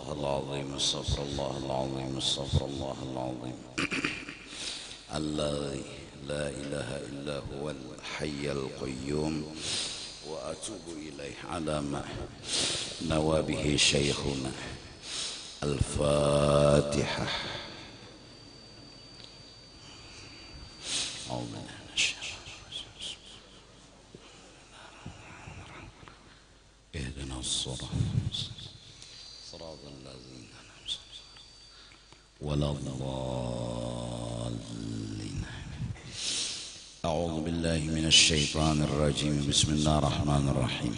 Astaghfirullahaladzim, astaghfirullahaladzim, astaghfirullahaladzim. Alladzi la ilaha illa huwal hayyul qayyum wa atubu ilaih ala ma nawabihi syekhuna. Al-Fatihah. Ihdinas siratal ladzina an'amta 'alaihim waladdallin. A'udzu billahi minasy syaithanir rajim. Bismillahirrahmanirrahim.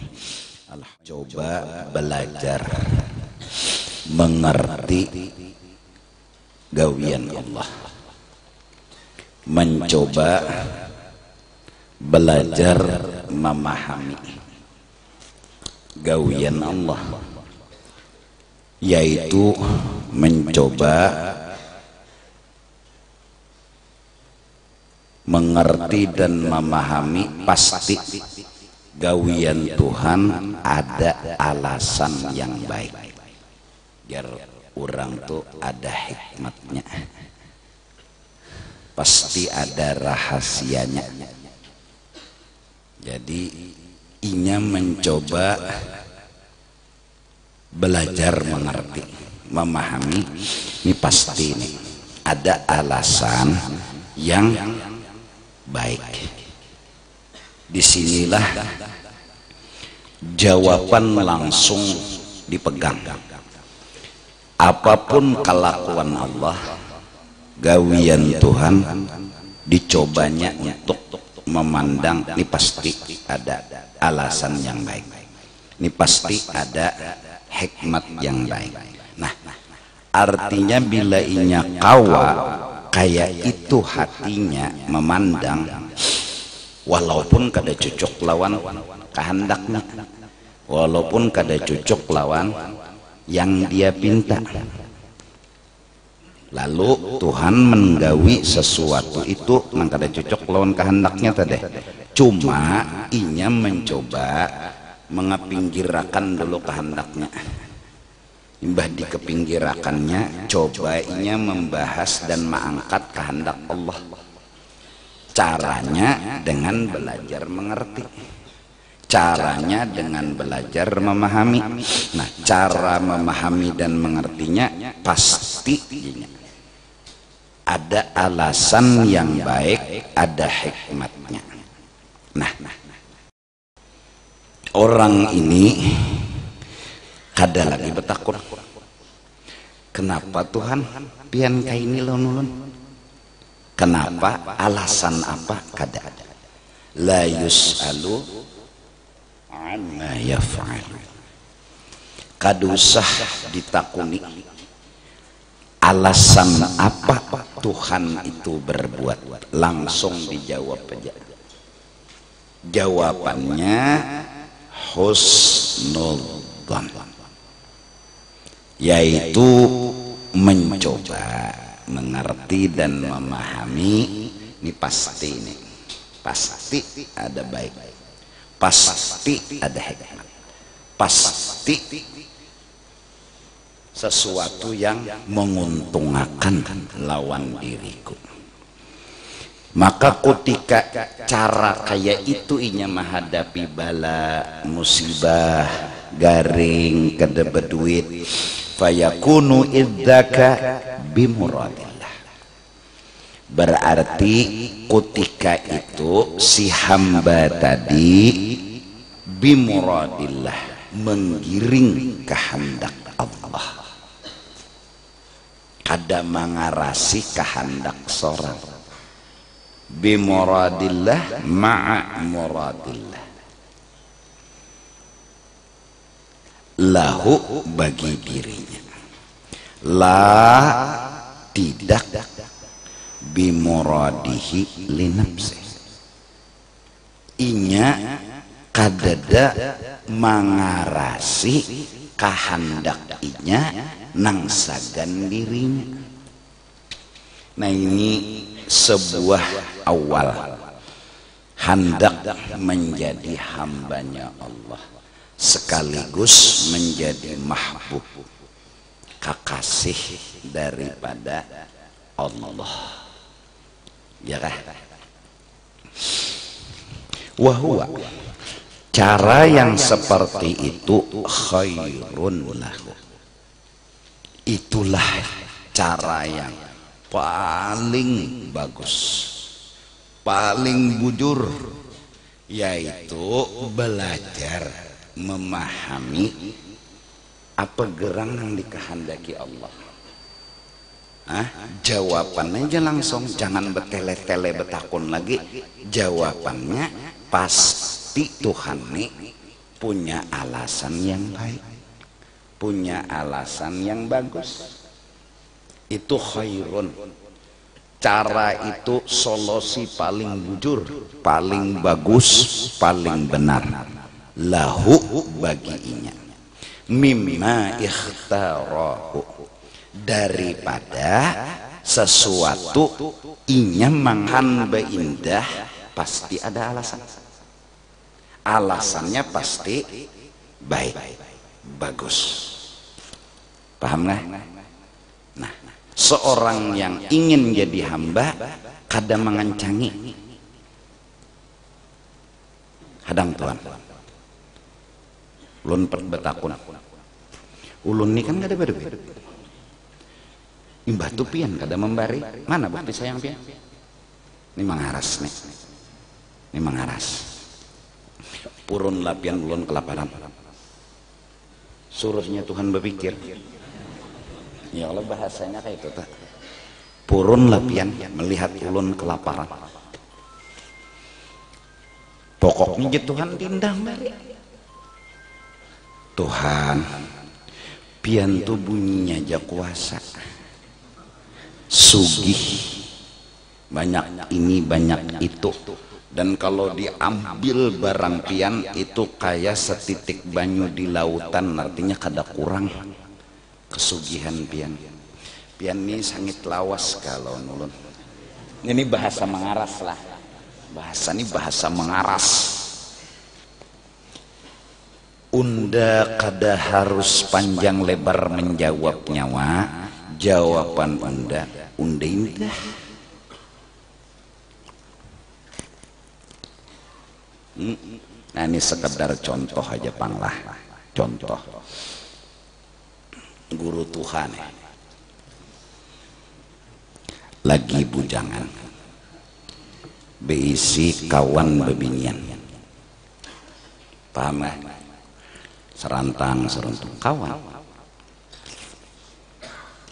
Coba belajar mengerti gawian Allah, mencoba belajar memahami gawian Allah, yaitu mencoba mengerti dan memahami pasti gawian Tuhan ada alasan yang baik, biar orang tuh ada hikmatnya, pasti ada rahasianya. Jadi inya mencoba belajar mengerti, memahami, ini pasti ini ada alasan yang baik. Disinilah jawaban langsung dipegang. Apapun kelakuan Allah, gawian Tuhan, dicobanya untuk memandang ini pasti ada alasan yang baik, ini pasti ada hikmat yang baik. Nah, artinya bila inya kawa kayak itu hatinya memandang, walaupun kada cocok lawan kehendaknya, walaupun kada cocok lawan yang dia pinta, lalu Tuhan menggawi sesuatu itu nang kada cocok lawan kehendaknya tadi, cuma inya mencoba mengepinggirakan dulu kehendaknya. Imbah di kepinggirakannya, coba inya membahas dan mengangkat kehendak Allah. Caranya dengan belajar mengerti, caranya dengan belajar memahami. Nah, cara memahami dan mengertinya pasti ada alasan yang baik, ada hikmatnya. Nah, orang ini kada lagi bertakut. Kenapa Tuhan pian kayak ini ulun? Kenapa? Alasan apa? Kada ada. La yus'alu amma yaf'al. Kada usah ditakuni alasan apa Tuhan itu berbuat, langsung dijawab aja. Jawabannya husnul dzan, yaitu mencoba mengerti dan memahami. Ini pasti, ini pasti ada baik, pasti ada hikmat, pasti sesuatu yang menguntungkan lawan diriku. Maka ketika cara kayak itu inya menghadapi bala, musibah, garing, kada berduit, fayakunu idzaka bimuradillah. Berarti ketika itu si hamba tadi bimuradillah, menggiring kehendak Allah, kada mengarasi kehendak seorang. Bimuradillah ma'a muradillah, lahu bagi dirinya, la tidak bimuradihi linafsi, inya kadada mengarasi kehendak inya nang sagan dirinya. Nah, ini sebuah awal hendak menjadi hambanya Allah, sekaligus menjadi mahbub, kekasih daripada Allah, ya kah? Wahwa, cara yang seperti itu khairun lahu, itulah cara yang paling bagus, paling bujur, yaitu belajar memahami apa gerang yang dikehendaki Allah. Jawabannya aja langsung, jangan bertele-tele betakun lagi. Jawabannya pasti Tuhan nih punya alasan yang baik, punya alasan yang bagus. Itu khairun, cara itu solusi paling bujur, paling bagus, paling benar. Lahu, baginya, mimma ikhtarahu, daripada sesuatu inya manghan beindah, pasti ada alasan, alasannya pasti baik, bagus. Paham nggak? Nah, seorang yang ingin jadi hamba kadang mengancangi, hadang Tuhan ulun perbetakun, ulun ini kan gak ada berduit, imbah tu pian kada membari, mana bukti sayang pian? Ini mengharas nih, ini mengharas. Purun lapian ulun kelaparan, suruhnya Tuhan berpikir, ya Allah bahasanya kayak itu tak. Purun lapian melihat ulun kelaparan, pokoknya Tuhan tindang bari. Tuhan, pian tu bunyinya aja kuasa, sugih, banyak ini banyak itu, dan kalau diambil barang pian itu kayak setitik banyu di lautan, artinya kada kurang kesugihan pian. Pian ini sangat lawas kalau nulun. Ini bahasa mengaras lah, bahasa ini bahasa mengaras. Unda kada harus panjang lebar menjawab nyawa, jawaban unda, unda indah. Nah ini sekedar contoh aja panglah, contoh. Guru Tuhan lagi bujangan, beisi kawan bebinian, paham gak? Serantang kawan.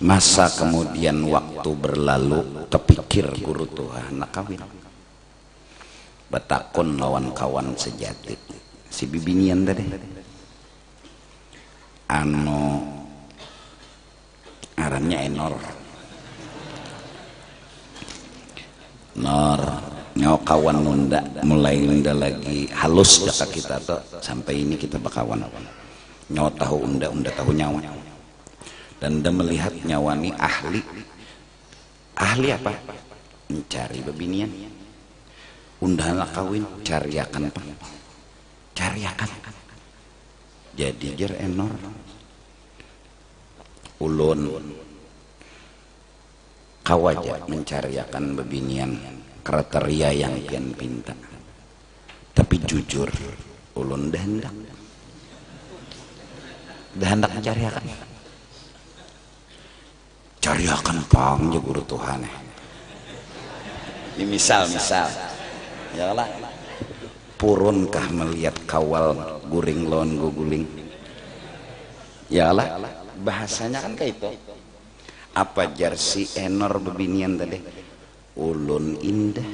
Masa kemudian waktu berlalu, terpikir guru Tuhan nak kawin, betakun lawan kawan sejati, si bibinian tadi, arannya Enor, nyawa kawan nunda, mulai nunda lagi halus jaka kita tuh, sampai ini kita bakawan. Nyawa tahu unda tahu nyawa, dan unda melihat nyawa ini ahli apa? Mencari bebinian. Unda nak kawin, cariakan apa? Cariakan. Jadi jer Enor, ulun kawaja mencariakan bebinian kriteria yang pian pinta, tapi jujur ulun dah hendak mencariakan, cariakan pang je guru Tuhan. Ini misal ya lah, purunkah melihat kawal guring lawan guguling, ya lah, bahasanya kan kayak itu. Apa jarsi Enor bebinian tadi, ulun indah.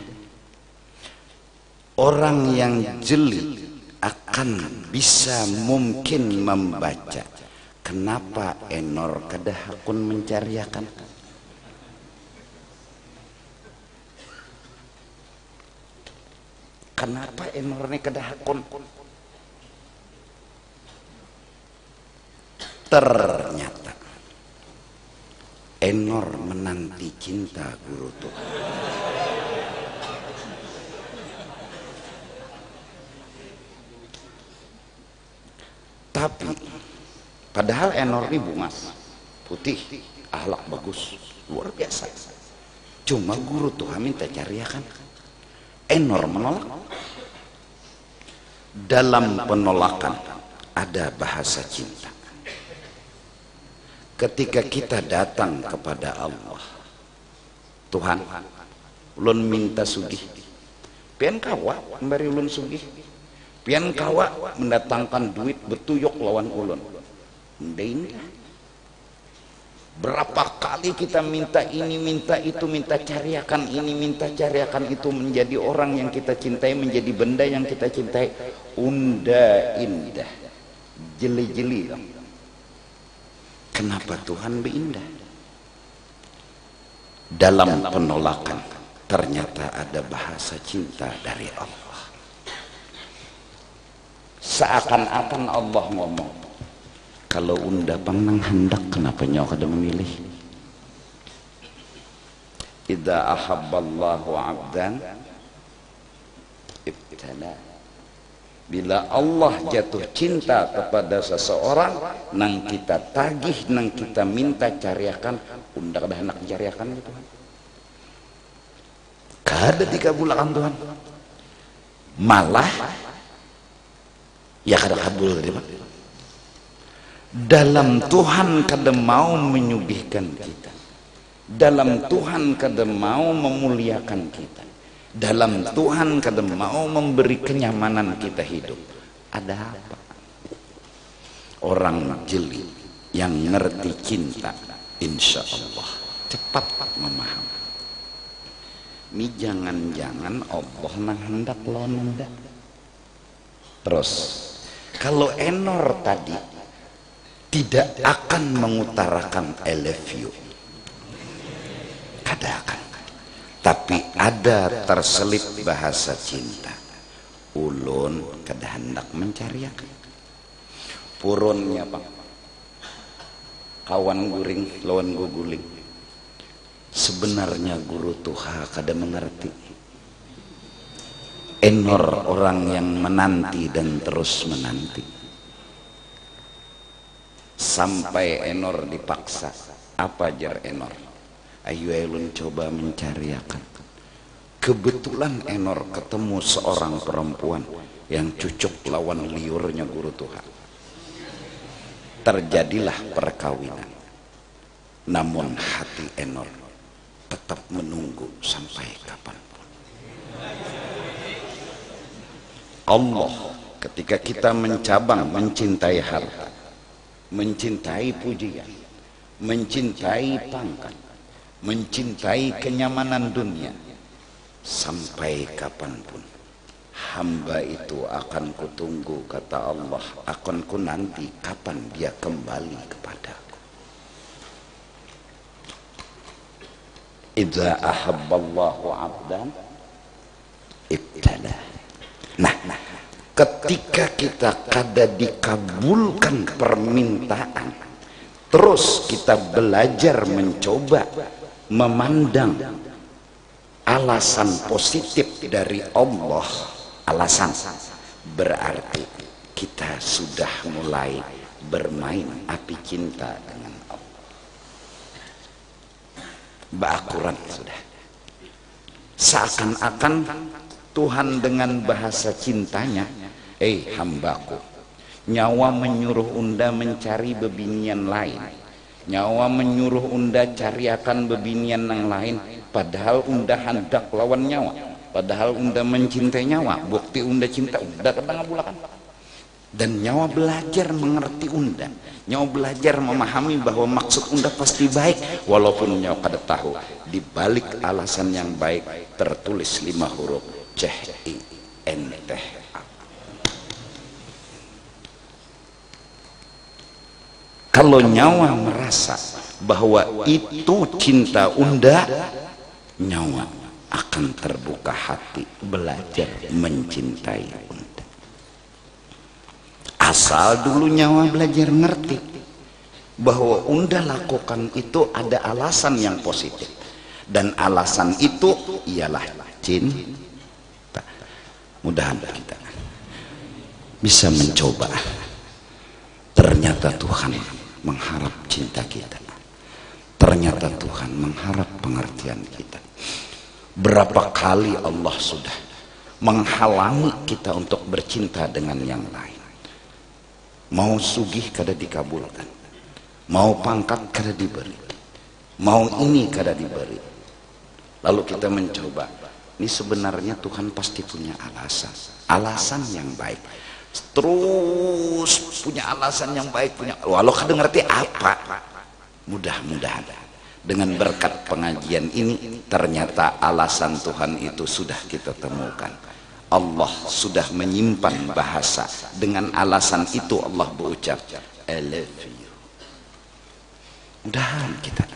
Orang yang jeli akan bisa mungkin membaca kenapa Enor kada hakun mencariakan. Kenapa Enor ini kada hakun? Ternyata Enor menanti cinta guru Tuhan. Tapi padahal Enor ini bungas, putih, akhlak bagus, luar biasa. Cuma guru Tuhan minta cariakan. Enor menolak. Dalam penolakan ada bahasa cinta. Ketika kita datang kepada Allah, Tuhan, ulun minta sugih. Pian kawa memberi ulun sugih. Pian kawa mendatangkan duit betuyok lawan ulun. Indah. Berapa kali kita minta ini, minta itu, minta cariakan ini, minta cariakan itu, menjadi orang yang kita cintai, menjadi benda yang kita cintai. Unda indah, jeli-jeli. Kenapa Tuhan berindah? Dalam penolakan ternyata ada bahasa cinta dari Allah. Seakan-akan Allah ngomong, kalau unda panang hendak kenapa nyawa kada memilih? Idza ahabballahu 'abdan ibtala. Bila Allah jatuh cinta kepada seseorang, nang kita tagih, nang kita minta cariakan, unda kada hendak cariakan gitu. Kada dikabulkan Tuhan. Malah ya kada kabul tadi Pak. Dalam Tuhan kada mau menyugihkan kita, dalam Tuhan kada mau memuliakan kita, dalam Tuhan kada mau memberi kenyamanan kita hidup. Ada apa? Orang jeli yang ngerti cinta, insya Allah cepat memahami. Ini jangan-jangan Allah nang hendak lawan anda. Terus kalau enor tadi tidak akan mengutarakan I love you, kada akan, tapi ada terselip bahasa cinta. Ulun kada hendak mencariakan. Purunnya Pak, kawan guring lawan guguling. Sebenarnya guru Tuhan kada mengerti. Enor orang yang menanti dan terus menanti. Sampai enor dipaksa. Apa jar enor? Ayo elun coba mencariakan. Kebetulan enor ketemu seorang perempuan yang cocok lawan liurnya guru Tuhan. Terjadilah perkawinan. Namun hati enor tetap menunggu sampai kapanpun. Allah ketika kita mencabang mencintai harta, mencintai pujian, mencintai pangkat, mencintai kenyamanan dunia, sampai kapanpun hamba itu akan kutunggu, kata Allah, akan ku nanti kapan dia kembali kepadaku. Idza ahabballahu 'abdan ibtala. Nah, ketika kita kada dikabulkan permintaan, terus kita belajar mencoba memandang alasan positif dari Allah, alasan, berarti kita sudah mulai bermain api cinta dengan Allah. Baakuran sudah. Seakan-akan Tuhan dengan bahasa cintanya, hambaku, nyawa menyuruh unda mencari bebinian lain, nyawa menyuruh unda cariakan bebinian yang lain, padahal unda hendak lawan nyawa, padahal unda mencintai nyawa, bukti unda cinta unda kadang ngabulakan. Dan nyawa belajar mengerti unda, nyawa belajar memahami bahwa maksud unda pasti baik, walaupun nyawa kada tahu di balik alasan yang baik tertulis 5 huruf CINTH. Kalau nyawa merasa bahwa itu cinta unda, nyawa akan terbuka hati belajar mencintai unda. Asal dulu nyawa belajar ngerti bahwa unda lakukan itu ada alasan yang positif, dan alasan itu ialah cinta. Mudahan kita bisa mencoba. Ternyata Tuhan mengharap cinta kita. ternyata Tuhan mengharap pengertian kita. Berapa kali Allah sudah menghalangi kita untuk bercinta dengan yang lain. Mau sugih kada dikabulkan, mau pangkat kada diberi, mau ini kada diberi. Lalu kita mencoba, ini sebenarnya Tuhan pasti punya alasan yang baik. Terus punya alasan yang baik, punya walau kada ngerti apa. Mudah-mudahan dengan berkat pengajian ini ternyata alasan Tuhan itu sudah kita temukan. Allah sudah menyimpan bahasa, dengan alasan itu Allah berucap I love you. Mudahan kita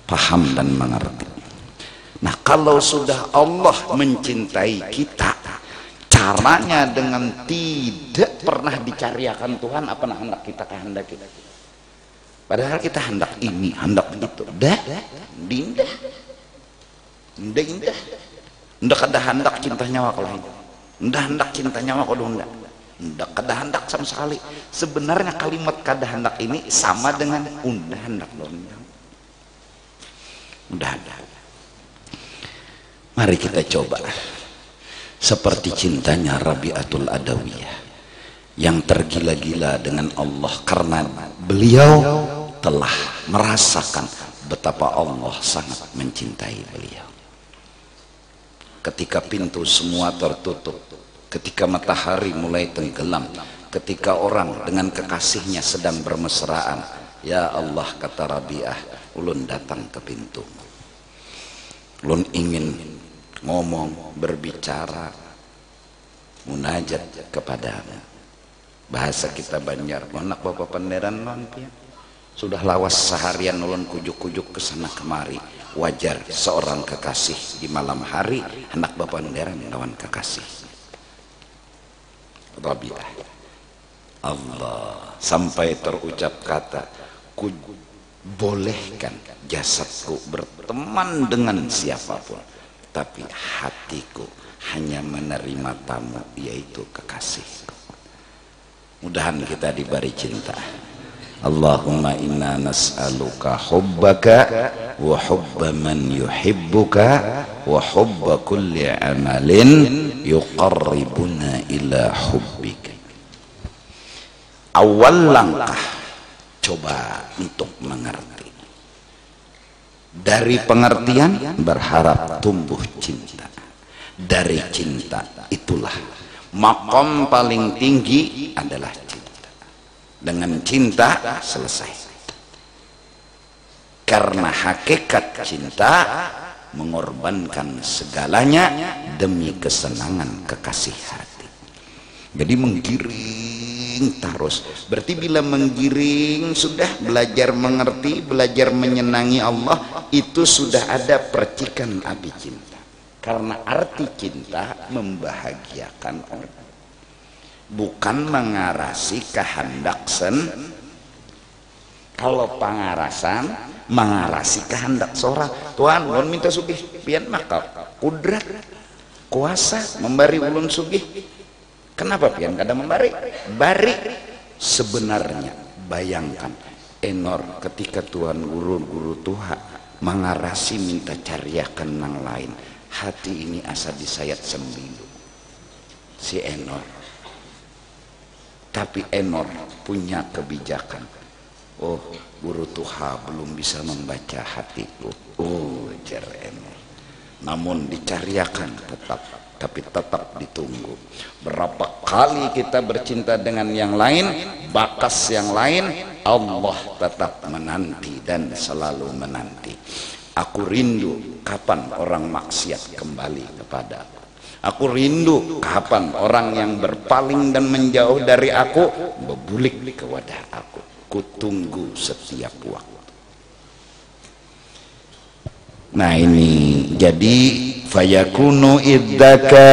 paham dan mengerti. Nah, kalau sudah Allah mencintai kita, caranya dengan tidak pernah dicariakan Tuhan apa nak hendak kita kehendaki. Padahal kita hendak ini, hendak begitu. Dah, dindah. Ndak ada hendak cinta nyawa kalau ini. Ndak hendak cinta nyawa kalau ndak. Ndak ada hendak sama sekali. Sebenarnya kalimat kada hendak ini sama dengan undah hendak lonjang. Udah ada. Mari kita coba. Seperti cintanya Rabi'atul Adawiyah yang tergila-gila dengan Allah karena beliau telah merasakan betapa Allah sangat mencintai beliau. Ketika pintu semua tertutup, ketika matahari mulai tenggelam, ketika orang dengan kekasihnya sedang bermesraan, ya Allah, kata Rabi'ah, ulun datang ke pintu, ulun ingin ngomong, berbicara, munajat kepadamu. Bahasa kita Banjar, anak bapak panderan non pia. Sudah lawas seharian ulun kujuk-kujuk ke sana kemari. Wajar seorang kekasih di malam hari anak bapak panderan lawan kekasih. Rabi'ah, Allah, sampai terucap kata, ku bolehkan jasadku berteman dengan siapapun, tapi hatiku hanya menerima tamu, yaitu kekasih. Mudahan kita diberi cinta. Allahumma inna nas'aluka hubbaka wa hubba man yuhibbuka wa hubba kulli amalin yuqarribuna ila hubbika. Awal langkah coba untuk mengerti. Dari pengertian berharap tumbuh cinta. Dari cinta itulah maqam paling tinggi adalah cinta. Dengan cinta selesai. Karena hakikat cinta mengorbankan segalanya demi kesenangan kekasih hati. Jadi menggiring terus. Berarti bila menggiring sudah belajar mengerti, belajar menyenangi Allah, itu sudah ada percikan api cinta. Karena arti cinta membahagiakan orang, bukan mengarasi kehendak Kalau pengarasan mengarasi kehendak seorang. Tuhan, ulun minta sugih, pian maka kudrat kuasa memberi ulun sugih. Kenapa pian kada memberi? Bari. Sebenarnya bayangkan enor ketika Tuhan guru Tuhan mengarasi minta cariakan nang lain. Hati ini asa disayat sembilu si enor, tapi enor punya kebijakan. Oh, guru Tuhan belum bisa membaca hatiku. Oh, jar enor. Namun dicariakan tetap, tapi tetap ditunggu. Berapa kali kita bercinta dengan yang lain, bakas yang lain, Allah tetap menanti dan selalu menanti. Aku rindu kapan orang maksiat kembali kepada aku. Aku rindu kapan orang yang berpaling dan menjauh dari aku berbulik ke wadah aku. Kutunggu setiap waktu. Nah ini jadi fayakunu idzaka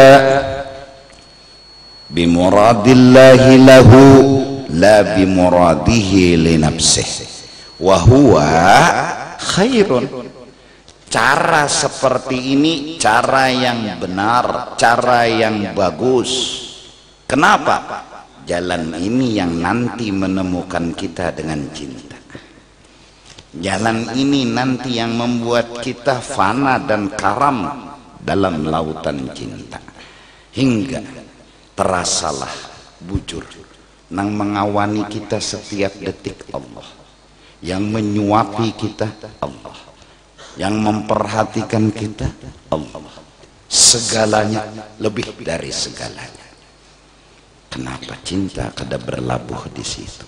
bimuradillahi lahu la bimuradihi li nafsihi wa huwa khairun. Cara seperti ini cara yang benar, cara yang bagus. Kenapa? Jalan ini yang nanti menemukan kita dengan cinta. Jalan ini nanti yang membuat kita fana dan karam dalam lautan cinta, hingga terasalah bujur nang mengawani kita setiap detik Allah, yang menyuapi kita Allah, yang memperhatikan kita Allah, segalanya lebih dari segalanya. Kenapa cinta kada berlabuh di situ?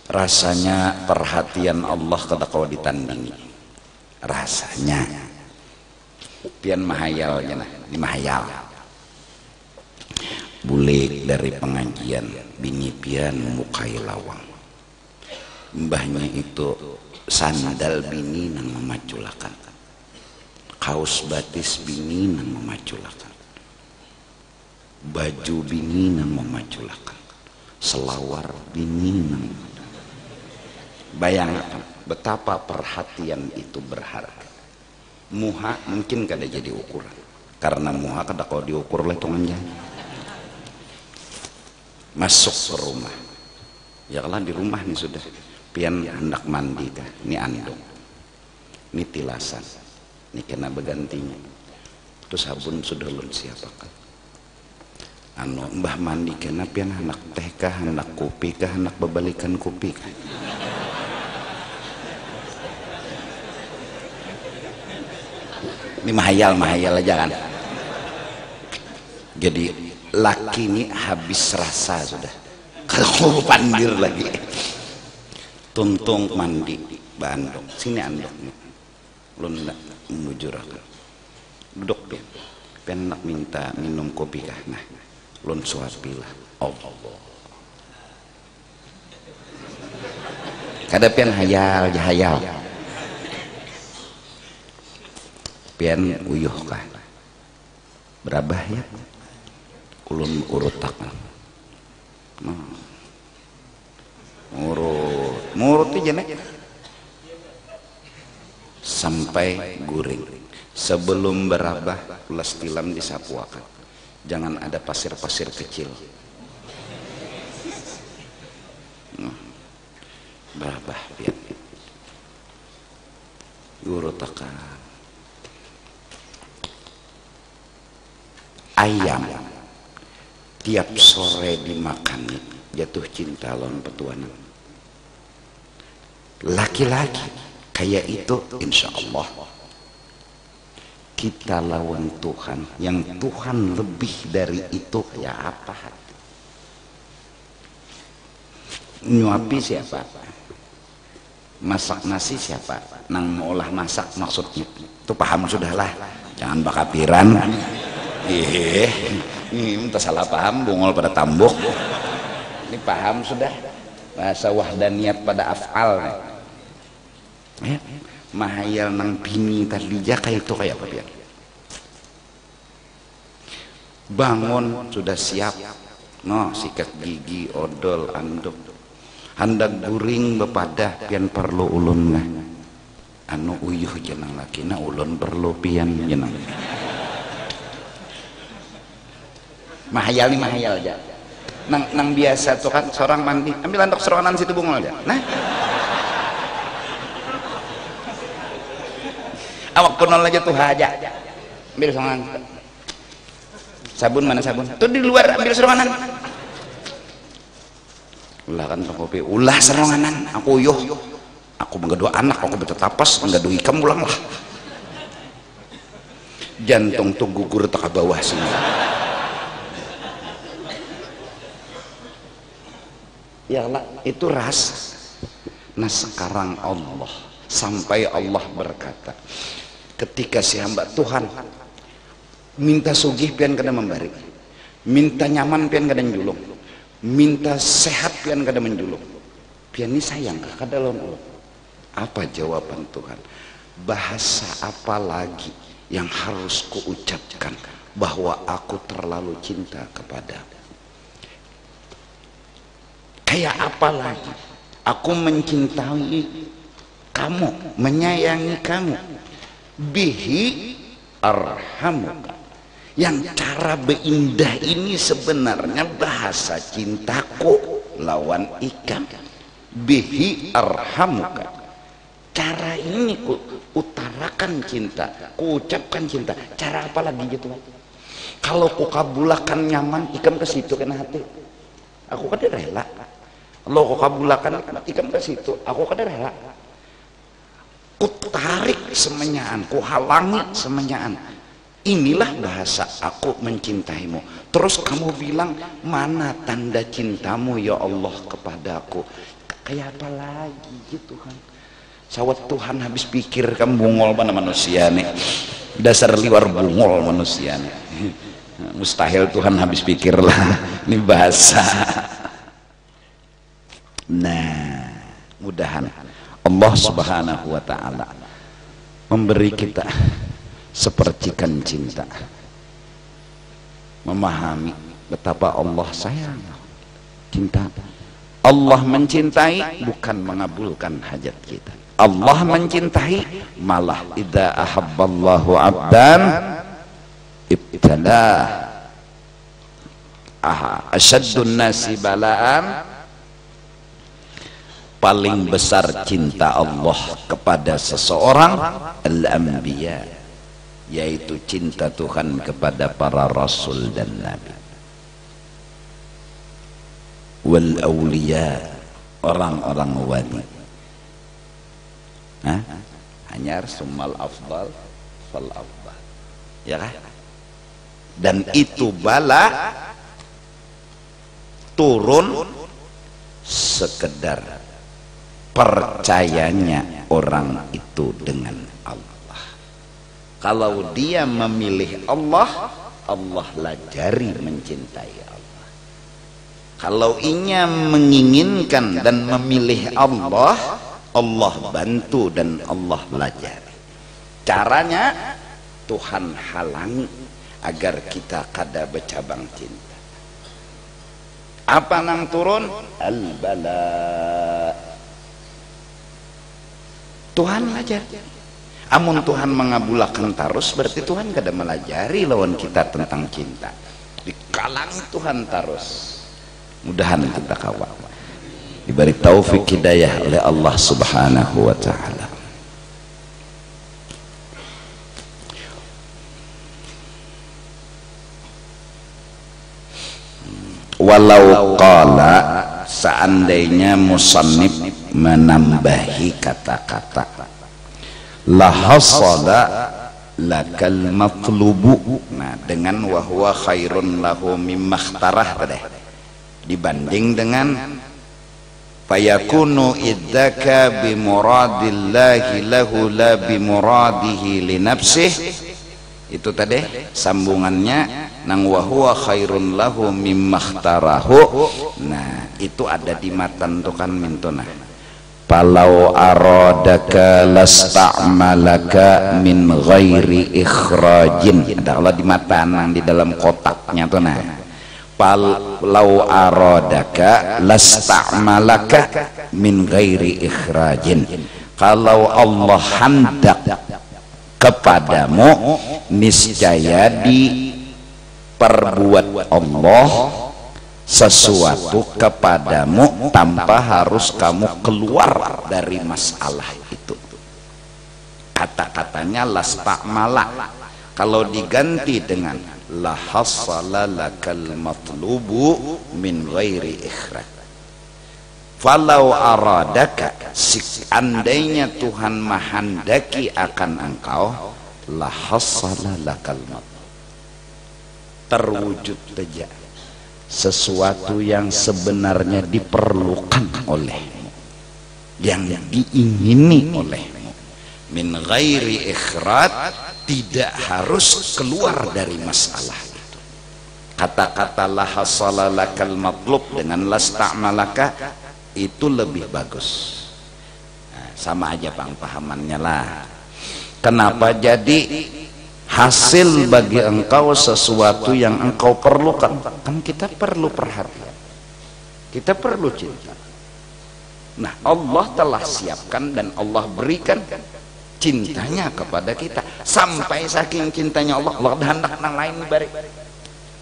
Rasanya perhatian Allah kada kau ditandingi. Rasanya pian mahayalnya nah, ini mahayal. Bulik dari pengajian, bini pian mukai lawang. Mbahnya itu sandal bini nang memaculakan, kaos batis bini nang memaculakan, baju bini nang memaculakan, selawar bini nang. Bayangkan betapa perhatian itu berharga. Muha mungkin kada jadi ukuran, karena muha kada kau diukur oleh tungannya. Masuk ke rumah, ya kalau di rumah nih sudah pian hendak mandi kah, ini andong, ini tilasan, ini kena begantinya, terus sabun sudah lun siapakan. Anu mbah mandi kena pian hendak teh kah, hendak kopi kah, hendak bebalikan kopi kah. Ini mahayal aja kan. Jadi laki ini habis rasa sudah, kalau pandir lagi. Tuntung mandi bandung, sini andok nih, lu ndak mujur aku. Duduk pian, pian nak minta minum kopi kah, nah, lun suapilah. Allah. Kada pian hayal. Pian uyuh kah, berabah ya, ulun urut tak, urut aja nih, sampai guring. Sebelum berabah, ulas tilam disapuakan, jangan ada pasir-pasir kecil. Berabah pian, urut takkan. Ayam tiap sore dimakan jatuh cinta lawan petuanan. Laki-laki kayak itu insya Allah kita lawan Tuhan, yang Tuhan lebih dari itu ya apa? Nyuapi siapa? Masak nasi siapa? Nang olah masak maksudnya itu paham sudahlah, jangan bakapiran. Ini minta salah paham, bungol pada tambuk. Ini paham sudah, bahasa wahdaniyat pada af'al. Mahayal nang bini tadi kayak itu kayak apa biar? Bangun sudah siap, no sikat gigi, odol, anduk, hendak guring bepadah pian perlu ulun lah. Anu uyuh jenang laki, na ulun perlu pian jenang. Mahayal nih mahayal aja. Nang biasa tuh kan seorang mandi, ambil andok seronan situ bungol aja. Nah, awak kunol aja tuh aja. Ambil seronan. Sabun mana sabun? Tuh di luar ambil seronan. Ulah kan kopi, ulah seronganan. Aku uyuh. Aku menggaduh anak, aku betetapas, menggaduh ikam ulang lah. Jantung tuh gugur tak ke bawah sini. Ya Allah, itu ras. Nah sekarang Allah, sampai Allah berkata, ketika si hamba Tuhan minta sugih pian kada memberi, minta nyaman pian kada menjulung, minta sehat pian kada menjulung, pian ini sayang kada lawan Allah. Apa jawaban Tuhan? Bahasa apa lagi yang harus kuucapkan bahwa aku terlalu cinta kepadamu? Kayak apa lagi aku mencintai kamu, menyayangi kamu, bihi arhamuka, yang cara beindah ini sebenarnya bahasa cintaku lawan ikan. bihi arhamuka. Cara ini ku utarakan cinta, ku ucapkan cinta. Cara apa lagi gitu? Kalau ku kabulakan nyaman, ikam ke situ kena hati. Aku kada rela. Kalau ku kabulakan ikam ke situ, aku kada rela. Ku tarik semenyaan, ku halangi semenyaan. Inilah bahasa aku mencintaimu. Terus kamu bilang, mana tanda cintamu ya Allah kepadaku? Kayak apa lagi gitu kan? Sawat Tuhan habis pikir kamu bungol mana manusia nih. Dasar liwar bungol manusia nih. Mustahil Tuhan habis pikir lah. Ini bahasa. Nah, mudahan Allah Subhanahu wa ta'ala memberi kita sepercikan cinta, memahami betapa Allah sayang cinta. Allah mencintai bukan mengabulkan hajat kita. Allah mencintai malah idza ahabballahu abdan ibtala. Asyaddun nasi balaan, paling besar cinta Allah kepada seseorang al-anbiya, yaitu cinta Tuhan kepada para rasul dan nabi. Wal awliya, orang-orang wali. Hanya summal afdal fal afdal, ya kan? Dan itu bala turun sekedar percayanya orang itu dengan Allah. Kalau dia memilih Allah, Allah lajari mencintai Allah. Kalau inya menginginkan dan memilih Allah, Allah bantu dan Allah lajari. Caranya Tuhan halangi agar kita kada bercabang cinta. Apa nang turun? Al-bala. Tuhan ajar. Amun Tuhan mengabulkan tarus, berarti Tuhan kada melajari lawan kita tentang cinta. Dikalangi Tuhan tarus. Mudahan kita kawal diberi taufik hidayah oleh Allah Subhanahu wa ta'ala. Walau qala, seandainya musannif menambahi kata-kata, la hasada lakal matlubu. Nah, dengan wa huwa khairun lahu mimma ikhtarah tadi, dibanding dengan fayakunu idzaka bi muradillahi lahu la bi muradihi li nafsihi. Itu tadi sambungannya nang wa huwa khairun lahu mimma ikhtarahu. Nah, itu ada di matan tuh kan mintuna. Palau aradaka lasta'malaka min ghairi ikhrajin. Ada Allah di matan nang di dalam kotaknya tuh nah. Palau aradaka lasta'malaka min ghairi ikhrajin. Kalau Allah hendak kepadamu, niscaya diperbuat Allah sesuatu kepadamu tanpa harus kamu keluar dari masalah itu. Kata-katanya lasta'mala, kalau diganti dengan la hasala lakal matlubu min ghairi ikhraj. Falau aradaka, seandainya Tuhan menghendaki akan engkau, la hasala lakal matlub, terwujud saja sesuatu yang sebenarnya diperlukan olehmu, yang diingini olehmu, min ghairi ikhraj, tidak harus keluar dari masalah itu. Kata-kata la hasala lakal matlub dengan lasta'malaka itu lebih bagus. Nah, sama aja pahamannya lah. Kenapa jadi hasil bagi engkau sesuatu yang engkau perlukan? Kan kita perlu perhatian, kita perlu cinta. Nah, Allah telah siapkan dan Allah berikan cintanya kepada kita. Sampai saking cintanya Allah, Allah hendak nang lain bari.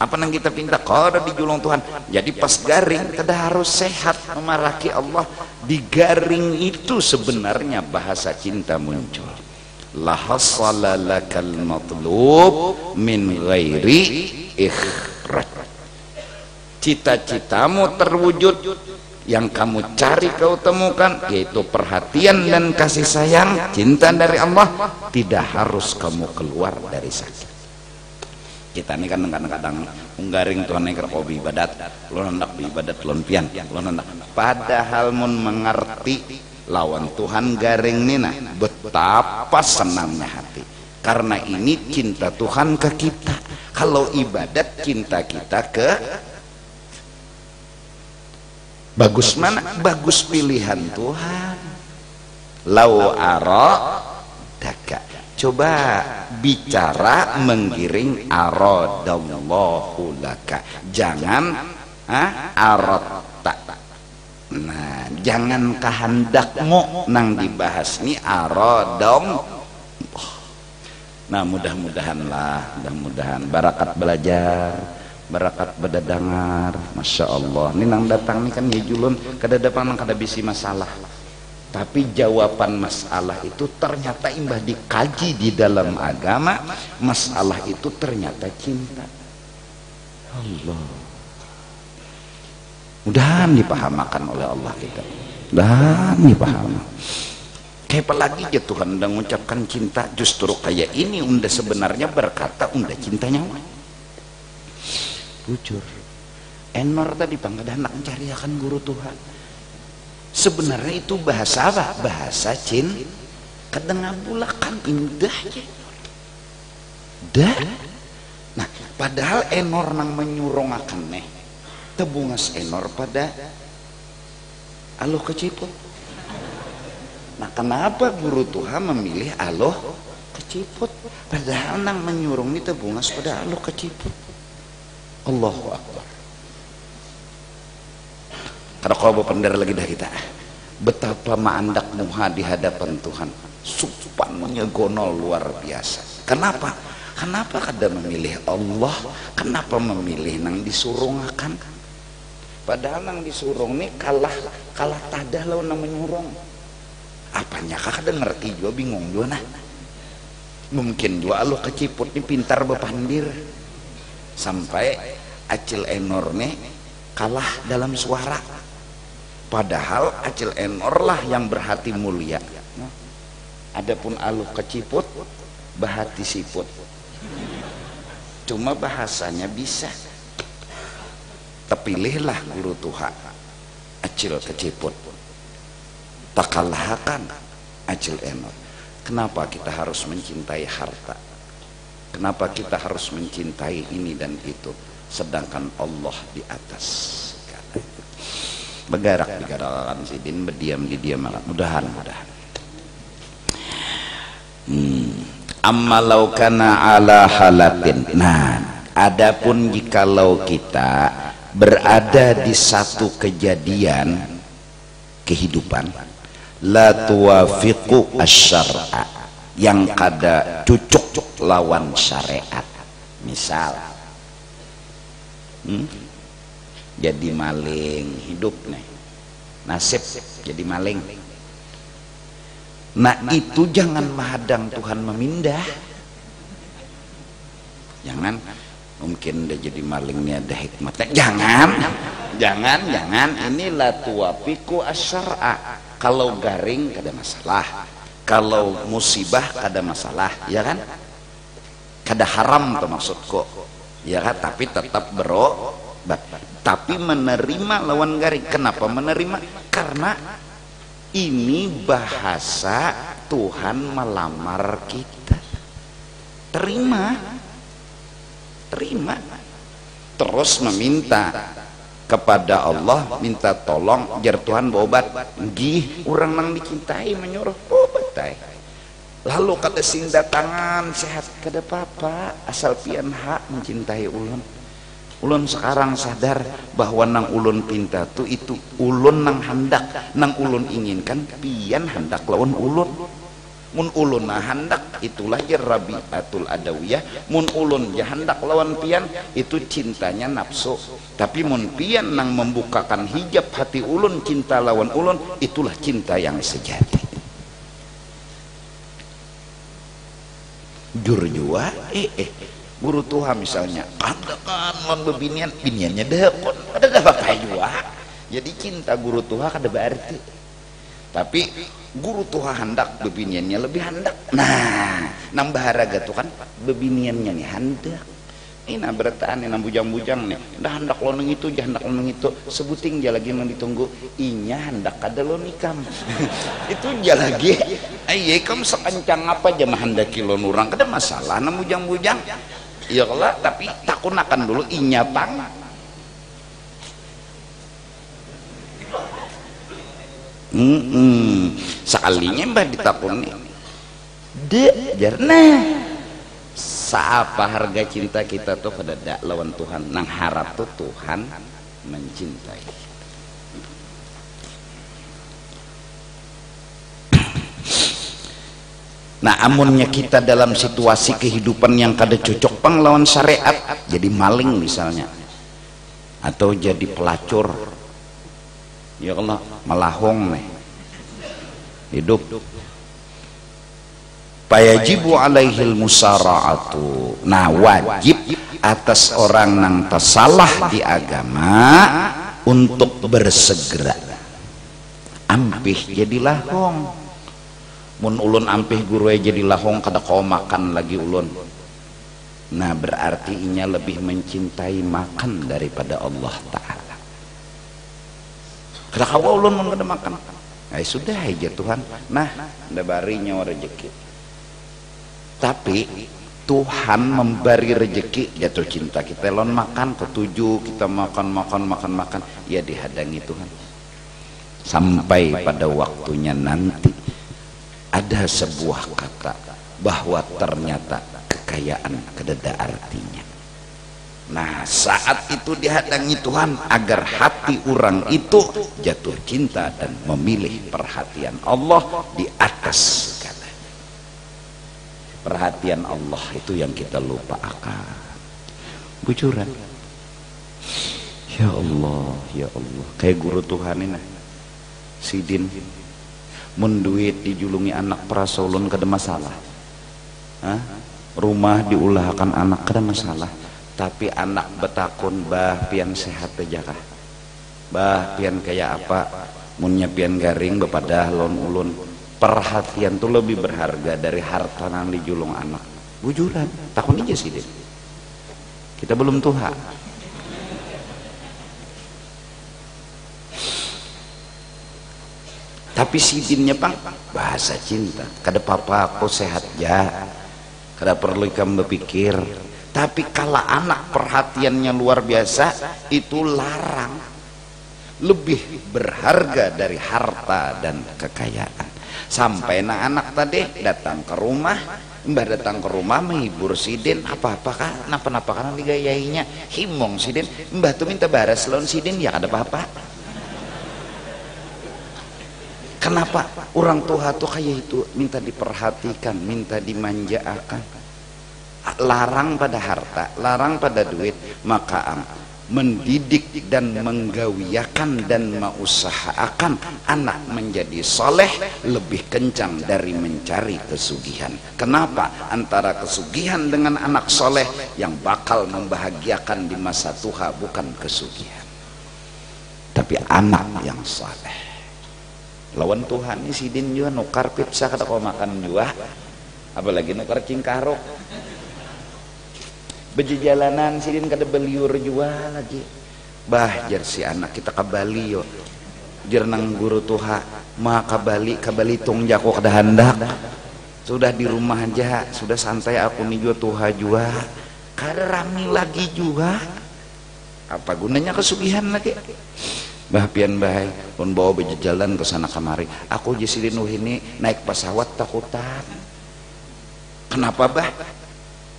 apa yang kita pinta kada dijulung Tuhan. Jadi pas garing kada harus sehat memaraki Allah. Di garing itu sebenarnya bahasa cinta muncul. La hasala lakal matlub min ghairi ikhraj. Cita-citamu terwujud, yang kamu cari kau temukan, yaitu perhatian dan kasih sayang, cinta dari Allah, tidak harus kamu keluar dari sakit. Kita ini kan kadang-kadang unggaring Tuhan yang kerkobi ibadat, lo hendak ibadat lon pian, lo hendak. Padahal mun mengerti lawan Tuhan garing nina, betapa senangnya hati. Karena ini cinta Tuhan ke kita. Kalau ibadat cinta kita ke bagus mana? Bagus pilihan Tuhan. Lau aradaka. Coba bicara menggiring aradallahu laka. Jangan aradta. Nah, jangan kehendakmu nang dibahas ni aradam. Nah, mudah-mudahan barakat belajar, barakat bedadangar, masya Allah. Ini nang datang nih kan ya julun, kada dapat kada bisi masalah. Tapi jawaban masalah itu ternyata imbah dikaji di dalam agama, masalah itu ternyata cinta. Allah. Mudahan dipahamakan oleh Allah kita. Dan dipahami. Kayak apalagi ya Tuhan udah mengucapkan cinta, justru kayak ini unda sebenarnya berkata unda cintanya. Jujur. Enor tadi pangkadan nak mencari akan guru Tuhan. Sebenarnya itu bahasa apa? Bahasa cinta. Kadang ngabulakan indah ya. Dah. Nah, padahal enor nang menyurung akan nih. Tebungas enor pada aloh keciput. Nah, kenapa guru Tuhan memilih aloh keciput? Padahal nang menyurung ini tebungas pada aloh keciput. Allahu Akbar. Karena kalau benar lagi dah kita, betapa maandak muha di hadapan Tuhan, supannya gonol luar biasa. Kenapa? Kenapa kada memilih Allah? Kenapa memilih nang disurungakan? Padahal nang disurung nih kalah tadah lawan nang menyurung. Apanya kada ngerti juga, bingung juga nah. Mungkin juga lo keciput nih pintar bepandir sampai acil enor nih kalah dalam suara. Padahal acil enor lah yang berhati mulia. Adapun aluh keciput bahati siput. Cuma bahasanya bisa. Terpilihlah guru Tuhan acil keciput. Tak kalahkan acil enor. Kenapa kita harus mencintai harta? Kenapa kita harus mencintai ini dan itu? Sedangkan Allah di atas. Bergerak di garakan sidin, berdiam di diam. Mudahan. Ammalau kana ala halatin. Nah, adapun jikalau kita berada di satu kejadian kehidupan la tuwafiqu asy-syar'a, yang kada cocok lawan syariat. Misal jadi maling hidup nih, nasib jadi maling. Nah, itu jangan menghadang Tuhan memindah. Jangan, mungkin dia jadi malingnya ada hikmatnya. Jangan. Ini la tuwafiqu asy-syar'a. Kalau garing kada masalah, kalau musibah kada masalah, ya kan? Kada haram tuh maksudku, ya kan? Tapi tetap tapi menerima lawan garing. Kenapa menerima? Karena ini bahasa Tuhan melamar kita. Terima. Terus meminta kepada Allah, minta tolong jar Tuhan berobat. Gih, orang nang dicintai menyuruh obat. Lalu kata sing datangan sehat kada apa-apa, asal pian hak mencintai ulun. Ulun sekarang sadar bahwa nang ulun pinta tu itu ulun nang hendak, nang ulun inginkan pian hendak lawan ulun. mun ulun handak itulah Rabi'atul Adawiyah. Mun ulun handak lawan pian itu cintanya nafsu, tapi mun pian nang membukakan hijab hati ulun cinta lawan ulun, itulah cinta yang sejati. Jur jua guru Tuhan misalnya kan lawan bebinian biniannya dekon ada apa jua, jadi cinta guru Tuhan kada berarti. Tapi guru Tuhan hendak bebiniannya lebih hendak. Nah, nang baharaga tuh kan bebiniannya nih hendak. Ini bertaan nih nang bujang-bujang nih. Dah hendak lo neng itu, jah hendak lo neng itu. Sebuting dia lagi nang ditunggu. Inya hendak kada lo nikam. Itu dia lagi. Aye, kamu sekencang apa aja mah hendak kilo nurang. Kada masalah nang bujang-bujang. Ya lah, tapi takunakan dulu inya pang. Sekalinya mbah ditakuni jarna saapa harga cinta kita tuh kada dak lawan Tuhan, nang harap tuh Tuhan mencintai. Nah amunnya kita dalam situasi kehidupan yang kada cocok pang lawan syariat, jadi maling misalnya atau jadi pelacur, ya Allah melahong nih hidup, fayajibu alaihil musara'atu. Nah wajib atas orang nang tersalah di agama untuk bersegera ampih jadi lahong. Mun ulun ampih guru jadi lahong kada kau makan lagi ulun, nah berarti inya lebih mencintai makan daripada Allah Ta'ala. Kada kau ulun mun kada makan, sudah aja Tuhan, nah nda barinya rezeki. Tapi Tuhan memberi rezeki jatuh cinta kita lon makan ketujuh, kita makan ya dihadangi Tuhan sampai pada waktunya nanti ada sebuah kata bahwa ternyata kekayaan kedada artinya. Nah saat itu dihadangi Tuhan agar hati orang itu jatuh cinta dan memilih perhatian Allah di atas segala. Perhatian Allah itu yang kita lupakan. Bujuran. Ya Allah, ya Allah. Kayak guru Tuhan ini, Sidin. Mun duit dijulungi anak prasolon kada masalah. Rumah diulahkan anak kada masalah. Tapi anak betakun bah pian sehat aja kah, bah pian kayak apa, munnya pian garing bepadah lon ulun. Perhatian tuh lebih berharga dari harta nang dijulung anak. Bujuran takun aja sih deh, kita belum Tuhan. Tapi sidinnya pang bahasa cinta kada apa-apa aku sehat ya, kada perlu kamu berpikir. Tapi kalau anak perhatiannya luar biasa, itu larang, lebih berharga dari harta dan kekayaan. Sampai anak tadi datang ke rumah, mbah datang ke rumah menghibur Sidin, apa-apa kan, napa-napa kan digayainya, himong Sidin, mbah tuh minta baras lawan Sidin, ya ada apa-apa. Kenapa orang tua tuh kayak itu, minta diperhatikan, minta dimanjakan. Larang pada harta, larang pada duit, maka mendidik dan menggawiakan dan mengusahakan anak menjadi soleh lebih kencang dari mencari kesugihan. Kenapa? Antara kesugihan dengan anak soleh yang bakal membahagiakan di masa tua bukan kesugihan, tapi anak yang soleh. Lawan Tuhan ini Sidin juga nukar pizza kada kau makan juga, apalagi nukar cingkarok. Berjalanan Sidin kada beliur juga lagi. Bah jar si anak kita ke Bali yo. Jar nang guru Tuhan mah ke Bali tung jako kada hendak. Sudah di rumah aja, sudah santai aku nih juga Tuhan juga. Kada rami lagi juga. Apa gunanya kesugihan lagi? Bah pian bahai pun bawa berjalan ke sana kemari. Aku Sidin ini naik pesawat takutan. Kenapa bah?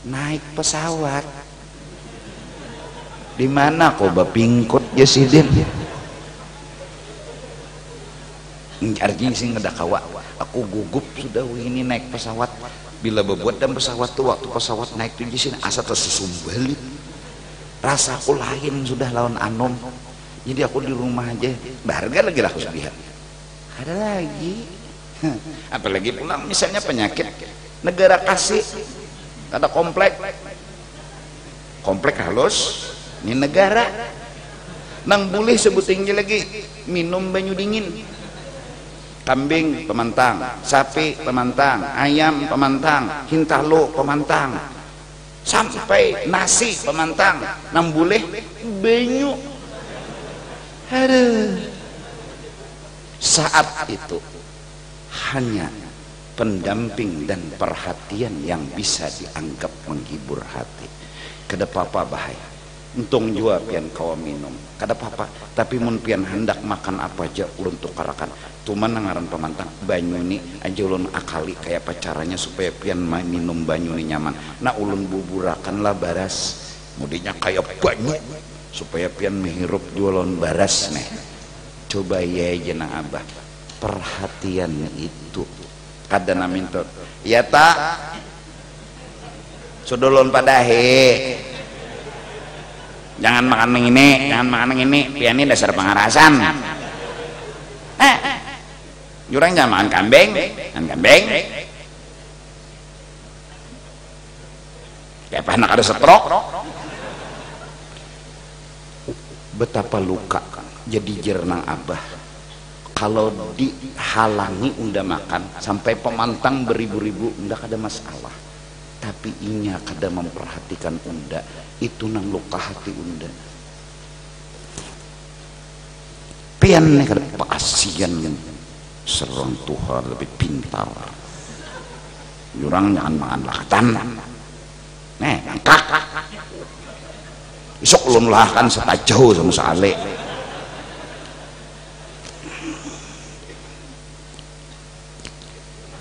Naik pesawat di mana kok bapingkut ya Sidin? artinya sih ngedakawa aku gugup sudah ini naik pesawat bila bebuat dan pesawat tuh waktu pesawat naik tuh di sini asa tersusum balik rasa aku lain sudah lawan anom jadi aku di rumah aja berharga lagi lah sudah ada lagi apalagi pulang misalnya penyakit negara kasih ada komplek halus ini negara nang boleh sebutingnya lagi minum banyu dingin kambing pemantang sapi pemantang ayam pemantang hintalo pemantang sampai nasi pemantang nang boleh banyu aduh saat itu hanya pendamping dan perhatian yang bisa dianggap menghibur hati kada apa-apa bahaya untung jua pian kawa minum kada apa-apa tapi mun pian hendak makan apa aja ulun tukarakan cuman nangaran pemantang banyu ni aja ulun akali kayak apa caranya supaya pian minum banyu ni nyaman nah ulun buburakan lah baras mudinya kayak banyu supaya pian menghirup jualan baras nih coba ya jenang abah perhatian itu kada namintot ya tak sudulun padahe jangan makan yang ini jangan makan yang ini pian ini dasar pengarasan jurang jangan makan kambing kayak anak ada stroke betapa luka jadi jernang abah kalau dihalangi unda makan sampai pemantang beribu-ribu unda kada masalah tapi inya kada memperhatikan unda itu nang luka hati unda pian nih kada pasian serang Tuhan lebih pintar jurang jangan makan lakatan nih angkat isok ulun lahan setajauh sama sale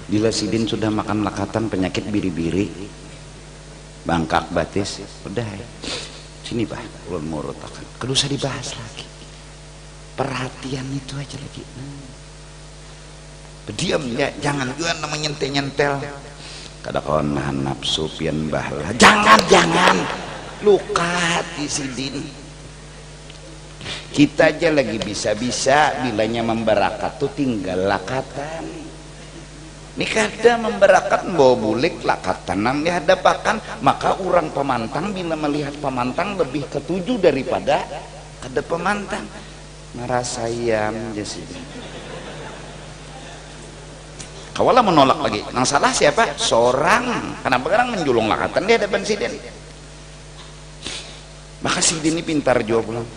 bila sidin sudah makan lakatan penyakit biri-biri bangkak batis udah sini bah ulun mau rotakan kedua usah dibahas lagi perhatian itu aja lagi diam ya jangan juga namanya nyentel kada kawan nahan nafsu pian bahlah jangan luka di sidin kita aja lagi bisa-bisa bilanya memberakat tuh tinggal lakatan ini kada memberakat bawa bulik lakatan nang dihadapakan maka orang pemantang bila melihat pemantang lebih ketujuh daripada kada pemantang narasayam jadi kawalah menolak lagi nang salah siapa seorang kenapa orang menjulung lakatan di hadapan sidin maka sidin ini pintar jawab pulang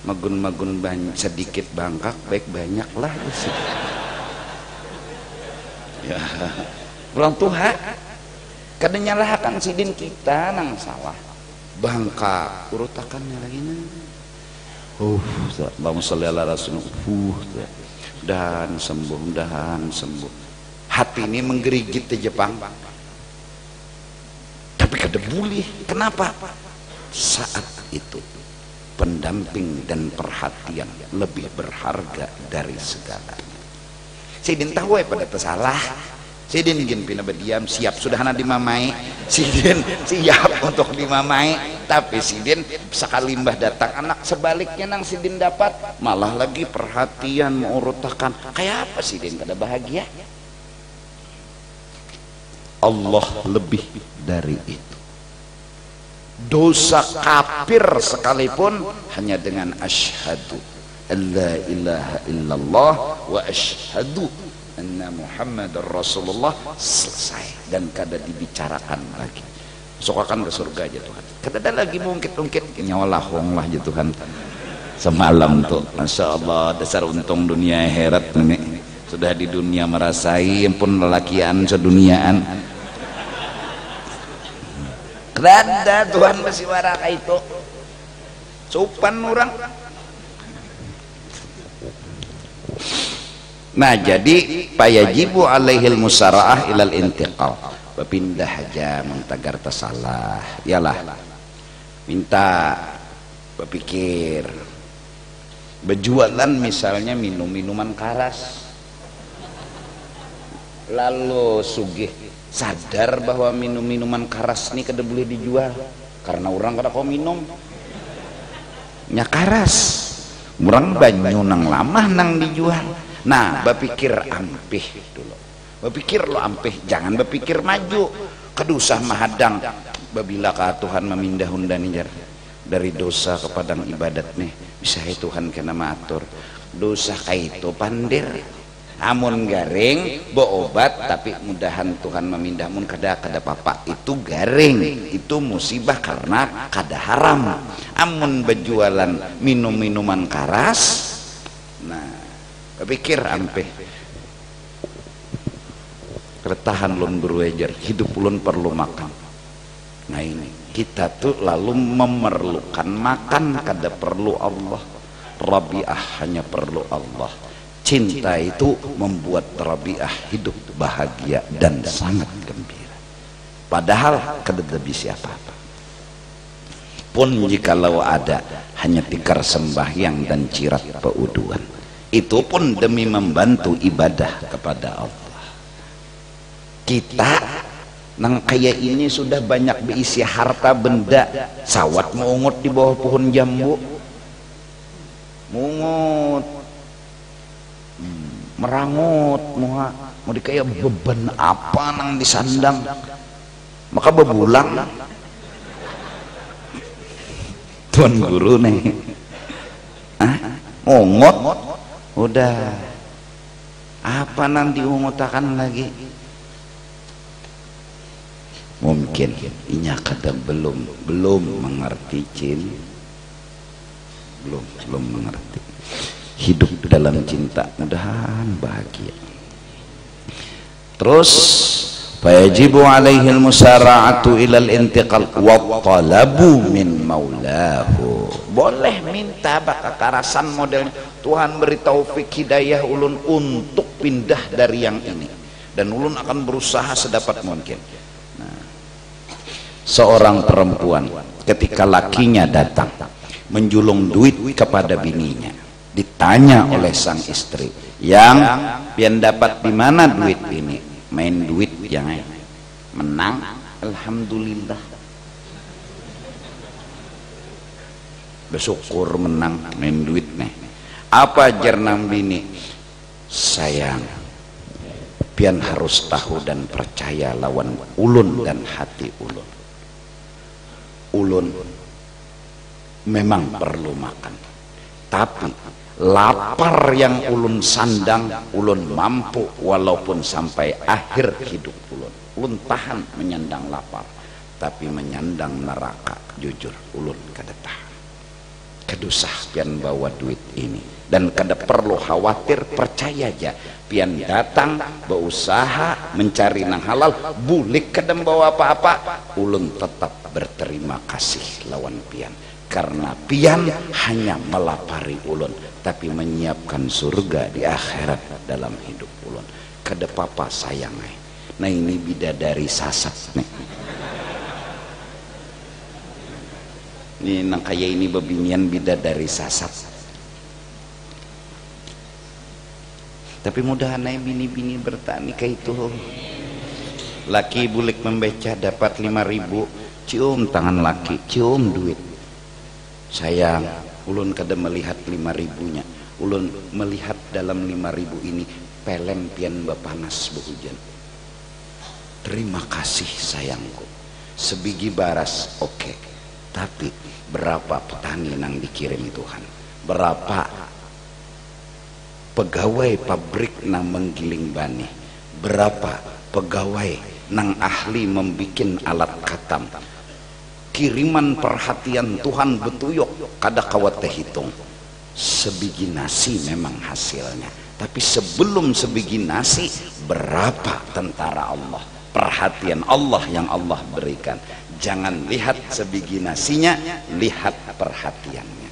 magun banyak sedikit bangkak baik banyak lah ya pulang Tuhan kadang nyalahkan sidin kita nang salah bangka urutakannya lagi Allahumma sholli ala rasulullah dan sembuh hati ini menggerigit di Jepang tapi kada boleh kenapa saat itu pendamping dan perhatian lebih berharga dari segalanya sidin tahu pada tersalah sidin ingin pindah berdiam siap sudah anak dimamai sidin siap untuk dimamai tapi sidin sekali mbah datang anak sebaliknya nang sidin dapat malah lagi perhatian mengurutakan kayak apa sidin kada bahagia Allah lebih dari itu dosa kafir sekalipun hanya dengan asyhadu la ilaha illallah wa asyhadu anna muhammadar rasulullah selesai dan kada dibicarakan lagi sok akan ke surga aja Tuhan kada ada lagi mungkit-mungkit nyawa lahong lah aja Tuhan semalam tuh Masya Allah dasar untung dunia akhirat ini sudah di dunia merasai pun lelakian seduniaan kada Tuhan masih waraka itu sopan orang. Nah jadi payajibu alaihil musara'ah ilal intiqal berpindah aja mentagar tersalah ialah minta berpikir berjualan misalnya minum minuman keras lalu sugih sadar bahwa minuman keras ini kada boleh dijual karena orang kada kau minum nya karas, orang banyu nang lama nang dijual. Nah berpikir ampih dulu, berpikir lo ampih, jangan berpikir maju kedusah mahadang. Babila ka Tuhan memindah undan dari dosa ke padang ibadat nih bisa Tuhan kena matur dosa kaitu pandir amun garing beobat tapi mudahan Tuhan memindah mun kada papa itu garing itu musibah karena kada haram. Amun berjualan minuman keras nah berpikir ampeh keretahan lun beruejar hidup ulun perlu makan. Nah ini kita tuh lalu memerlukan makan kada perlu Allah. Rabi'ah hanya perlu Allah. Cinta itu membuat Rabi'ah hidup bahagia dan sangat gembira. Padahal kada lebih siapa-apa. Pun jikalau ada hanya tikar sembahyang dan cirat peuduan, itu pun demi membantu ibadah kepada Allah. Kita nang kaya ini sudah banyak diisi harta benda, sawat mungut di bawah pohon jambu, mungut merangut mau dikaya beban apa nang disandang maka bebulang tuan guru nih ungut udah apa nang diungutakan lagi mungkin inya kada belum mengerti cin belum mengerti hidup dalam cinta mudahan bahagia. Terus fayajibu alaihi al-musara'atu ilal intiqal wa talabu min maulahu. Boleh minta bakakarasan modelnya Tuhan beri taufik hidayah ulun untuk pindah dari yang ini dan ulun akan berusaha sedapat mungkin. Nah, seorang perempuan ketika lakinya datang menjulung duit kepada bininya ditanya oleh sang istri yang pian dapat di mana duit ini main duit yang menang alhamdulillah bersyukur menang main duit nih apa jernam bini sayang pian harus tahu dan percaya lawan ulun dan hati ulun memang perlu makan tapi lapar yang ulun sandang ulun mampu walaupun sampai akhir hidup ulun tahan menyandang lapar tapi menyandang neraka jujur ulun kada tahan kedusah pian bawa duit ini dan kada perlu khawatir percaya aja pian datang berusaha mencari nang halal bulik kada bawa apa-apa ulun tetap berterima kasih lawan pian karena pian hanya melapari ulun tapi menyiapkan surga di akhirat dalam hidup ulun kada papa sayang nah ini bidadari sasat nih ini nang kaya ini bebinian bidadari sasat tapi mudahan bini-bini bertani kayak itu laki bulik membaca dapat 5.000 cium tangan laki cium duit sayang ulun kada melihat 5.000-nya ulun melihat dalam 5.000 ini pelem pian bapanas behujan terima kasih sayangku sebiji baras oke. Tapi berapa petani nang dikirim Tuhan berapa pegawai pabrik nang menggiling bani berapa pegawai nang ahli membikin alat katam kiriman perhatian Tuhan betuyok kada kawat hitung sebiji nasi memang hasilnya tapi sebelum sebiji nasi berapa tentara Allah perhatian Allah yang Allah berikan jangan lihat sebiji nasinya lihat perhatiannya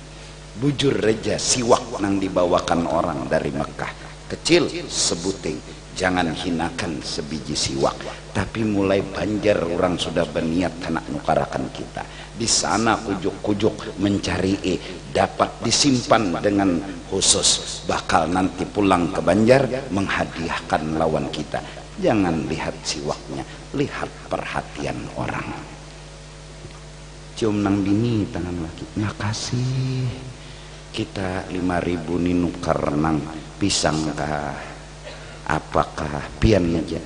bujur reja siwak nang dibawakan orang dari Mekah kecil sebuting jangan hinakan sebiji siwak tapi mulai banjar orang sudah berniat hendak nukarakan kita di sana kujuk-kujuk mencari dapat disimpan dengan khusus bakal nanti pulang ke Banjar menghadiahkan lawan kita Jangan lihat siwaknya, lihat perhatian orang. Cium nang bini tangan laki, makasih. Kita 5.000 nih nukar nang pisang kah, apakah pian aja,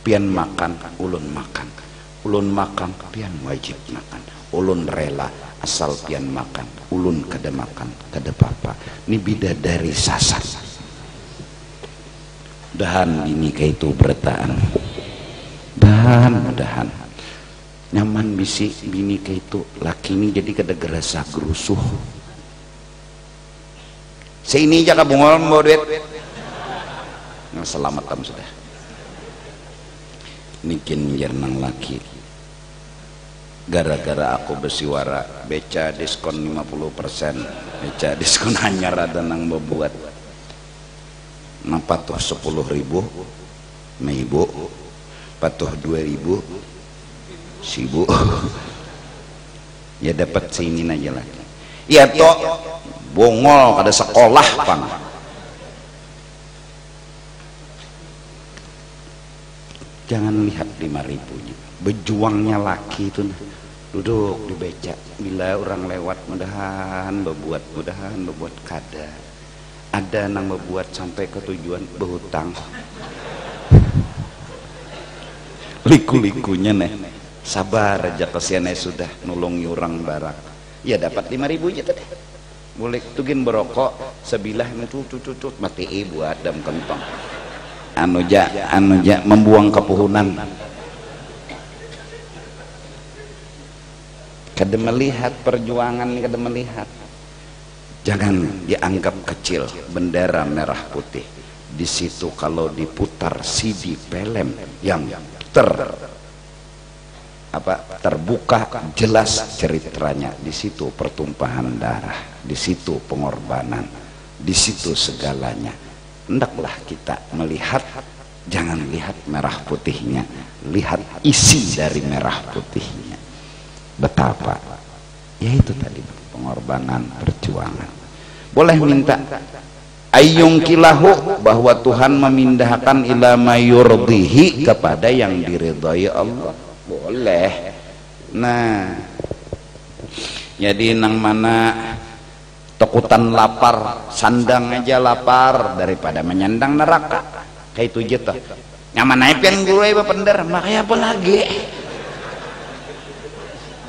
pian makan, ulun makan, ulun makan, pian wajib makan, ulun rela asal pian makan, ulun kada makan, kada apa-apa. Ini bidadari sasar. Mudahan ini kayak itu bertaan, mudahan nyaman bisi bini kayak itu laki ini jadi kada gerasa gerusuh. Sini jaga bungol mau duit nggak selamat kamu sudah nikin jernang laki gara-gara aku bersiwara beca diskon 50%, beca diskon hanya rada nang membuat nang patuh 10.000 na ibu patuh 2.000 si ibu ya dapat sini aja lagi ya toh bongol kada sekolah pang. Jangan lihat 5.000-nya, berjuangnya laki itu duduk di beca bila orang lewat mudahan berbuat kada ada nang membuat sampai ke tujuan berhutang liku-likunya nih sabar aja kesiannya sudah nolongi orang barak ya dapat 5.000 aja tadi boleh tugin berokok sebilah itu cucut mati buat dam kentong anu ja membuang kepuhunan kada melihat perjuangan kada melihat. Jangan dianggap kecil bendera merah putih. Di situ kalau diputar CD film yang terbuka jelas ceritanya, di situ pertumpahan darah, di situ pengorbanan, di situ segalanya. Hendaklah kita melihat, jangan lihat merah putihnya, lihat isi dari merah putihnya. Betapa ya itu tadi pengorbanan, perjuangan. Boleh minta ayyung kilahu bahwa Tuhan memindahkan ila mayurdihi kepada yang diridhai Allah. Boleh. Nah, jadi nang mana takutan lapar, sandang aja lapar daripada menyandang neraka. Kayak itu aja toh. Nyaman aja pian guru aja pendar, makanya apa lagi?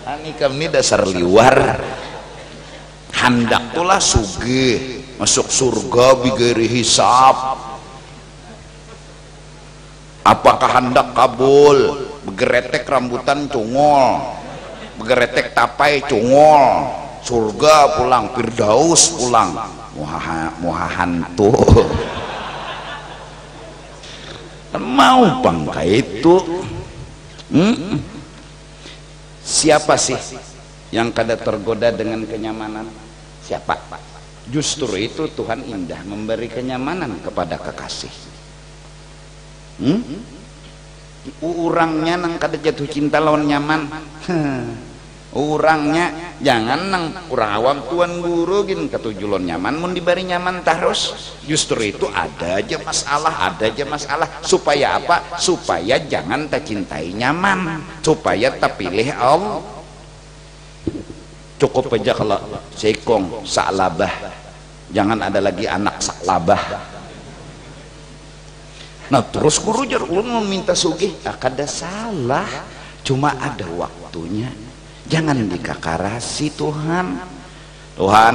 Ani kami dasar liwar. Hendak tulah sugih masuk surga bigeri hisab. Apakah hendak kabul? Begeretek rambutan cungol, begeretek tapai cungol, surga pulang, firdaus pulang, muha hantu. Mau bangka itu? Siapa sih yang kada tergoda dengan kenyamanan? Siapa? Justru itu Tuhan indah memberi kenyamanan kepada kekasih. Urangnya nang kada jatuh cinta lawan nyaman. Urangnya jangan nang urang awam tuan guru gin ketujulon nyaman mun diberi nyaman terus. Justru itu ada aja masalah. Supaya apa? Supaya jangan tercintai nyaman, supaya terpilih Allah. Cukup aja kalau sekong saklabah, jangan ada lagi anak saklabah. Nah terus guru jar ulun minta sugih, kada salah, cuma ada waktunya. Jangan dikakarasi Tuhan. Tuhan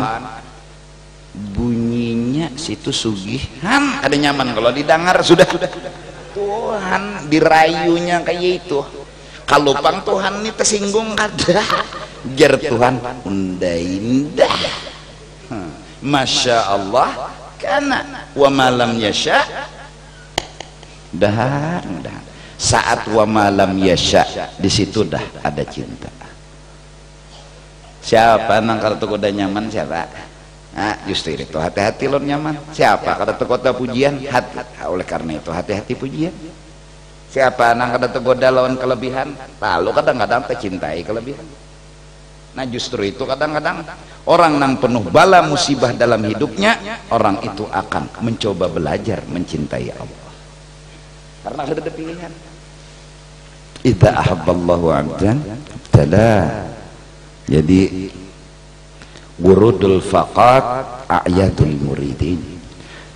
bunyinya situ sugihan, ada nyaman kalau didengar sudah. Tuhan dirayunya kayak itu. Kalau pang Tuhan ini tersinggung kada. Jar Tuhan indah. Masya Allah karena wa malam yasha dah. Saat wa malam yasha di situ dah ada cinta. Siapa nang kada tegoda nyaman siapa? Justru itu hati-hati lon nyaman. Siapa kada tegoda pujian? Hati. Oleh karena itu hati-hati pujian. Siapa nang kada tegoda lawan kelebihan? Lalu kadang-kadang tercintai kelebihan. Nah justru itu kadang-kadang orang yang penuh bala musibah dalam hidupnya, orang itu akan mencoba belajar mencintai Allah. karena sudah ada pilihan. Idza ahabballahu 'abdan ibtala. Jadi wurudul faqat a'yadul muridin.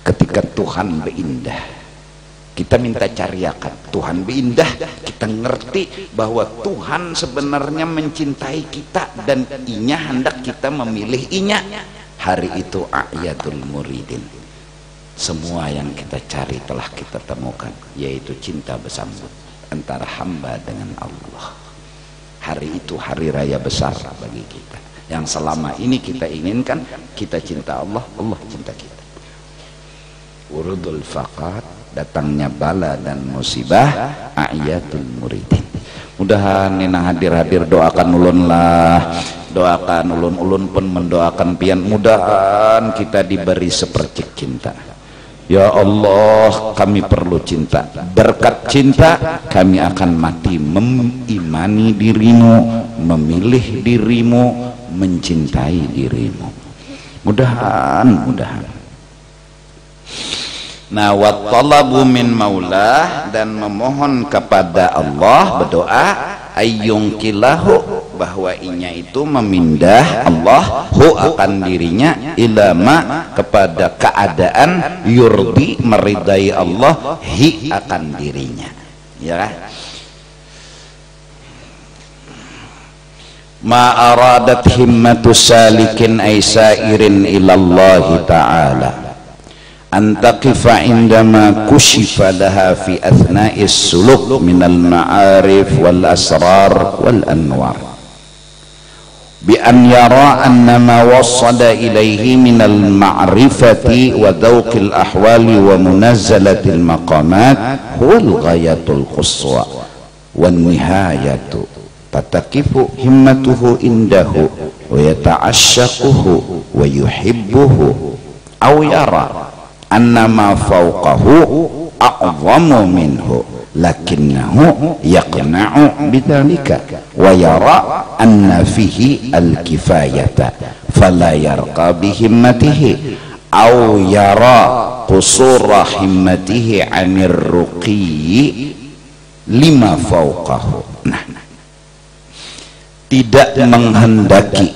Ketika Tuhan berindah, kita minta cariakan Tuhan berindah, kita ngerti bahwa Tuhan sebenarnya mencintai kita dan inya hendak kita memilih inya. Hari itu a'yadul muridin. Semua yang kita cari telah kita temukan, yaitu cinta bersambut antara hamba dengan Allah. Hari itu hari raya besar bagi kita, yang selama ini kita inginkan. Kita cinta Allah, Allah cinta kita. Urudul faqat, datangnya bala dan musibah, a'yatul muridin. Mudahan nina hadir-hadir doakan ulun lah, doakan ulun pun mendoakan pian. Mudahan kita diberi sepercik cinta. Ya Allah, kami perlu cinta. Berkat cinta kami akan mati mengimani dirimu, memilih dirimu, mencintai dirimu. Mudahan. Nah, wa talabu min maulah, dan memohon kepada Allah, berdoa ayyungkilahu, bahwa inya itu memindah Allah hu akan dirinya, ilama kepada keadaan yurdi meridai Allah hi akan dirinya, ya. Ma aradat himmatu salikin ay sairin ilallahi ta'ala antaqifa indama kushifa laha fi athna'is suluk minal ma'arif wal asrar wal anwar bi an yara annama wassada ilaihi minal ma'rifati wa dhawqil ahwali wa munazzalatil maqamat huwal ghayatul quswa wan nihayatu tatakifu himmatuhu indahu wa yata'ashaquhu wa yuhibbuhu aw yara annama fawqahu a'zamu minhu lakinnahu yaqna'u bidzalika wa yara anna fihi al-kifayata fala yarqa bihimmatihi aw yara qusura himmatihi 'anir ruqi lima fawqahu. Nah, tidak menghendaki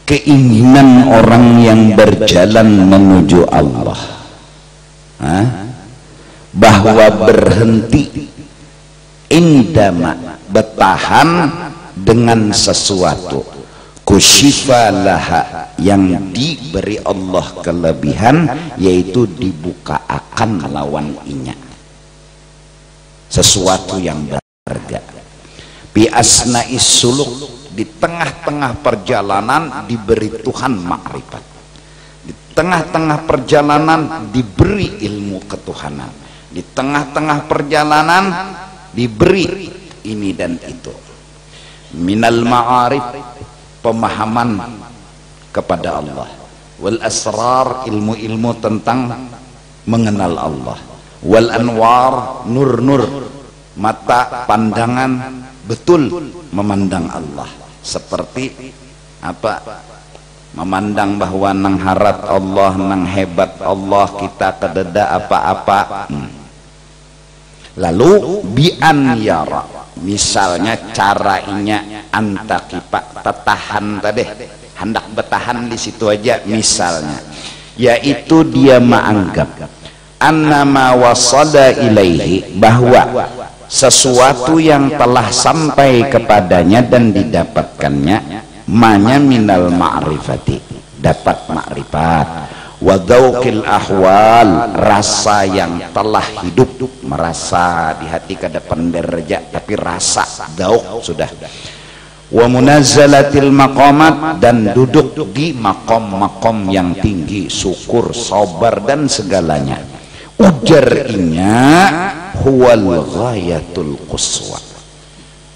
keinginan orang yang berjalan menuju Allah, bahwa berhenti indama, bertahan dengan sesuatu kusyifalaha, yang diberi Allah kelebihan, yaitu dibuka akan lawan inya sesuatu yang berharga. Bi asna'is suluk, di tengah-tengah perjalanan diberi Tuhan makrifat, di tengah-tengah perjalanan diberi ilmu ketuhanan, di tengah-tengah perjalanan diberi ini dan itu. Minal ma'arif, pemahaman kepada Allah, wal asrar, ilmu-ilmu tentang mengenal Allah, wal anwar, nur-nur, mata pandangan betul memandang Allah, seperti apa? Memandang bahwa nang harat Allah, nang hebat Allah, kita kededa apa-apa. Lalu bian yara, misalnya caranya antakipa, tetahan tadi, hendak bertahan di situ aja misalnya, yaitu dia menganggap annama wasada ilaihi, bahwa sesuatu yang telah sampai kepadanya dan didapatkannya, manya minal ma'rifati, dapat makrifat, wa dzauqil ahwal, rasa yang telah hidup, merasa di hati kada penderja tapi rasa dzauq sudah, wa munazzalatil maqamat, dan duduk di makom-makom yang tinggi, syukur, sabar dan segalanya. Ujarnya huwal ghayatul quswa,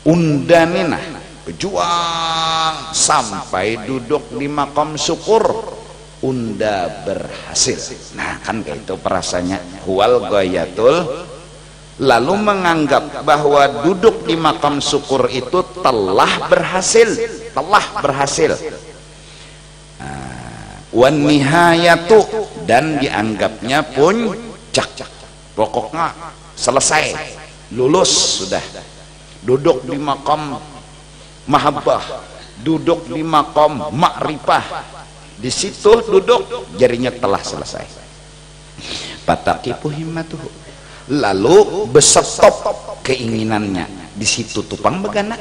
undaninah, berjuang sampai duduk di makom syukur, unda berhasil. Nah, kan kayak itu perasaannya huwal ghayatul, lalu menganggap bahwa duduk di makom syukur itu telah berhasil, wan nihayatu, dan dianggapnya pun pokoknya selesai, lulus sudah, duduk di maqam mahabbah, duduk di maqam ma'rifah, di situ duduk jarinya telah selesai. Fataqifu himmatuhu, lalu besetop keinginannya di situ tupang begana,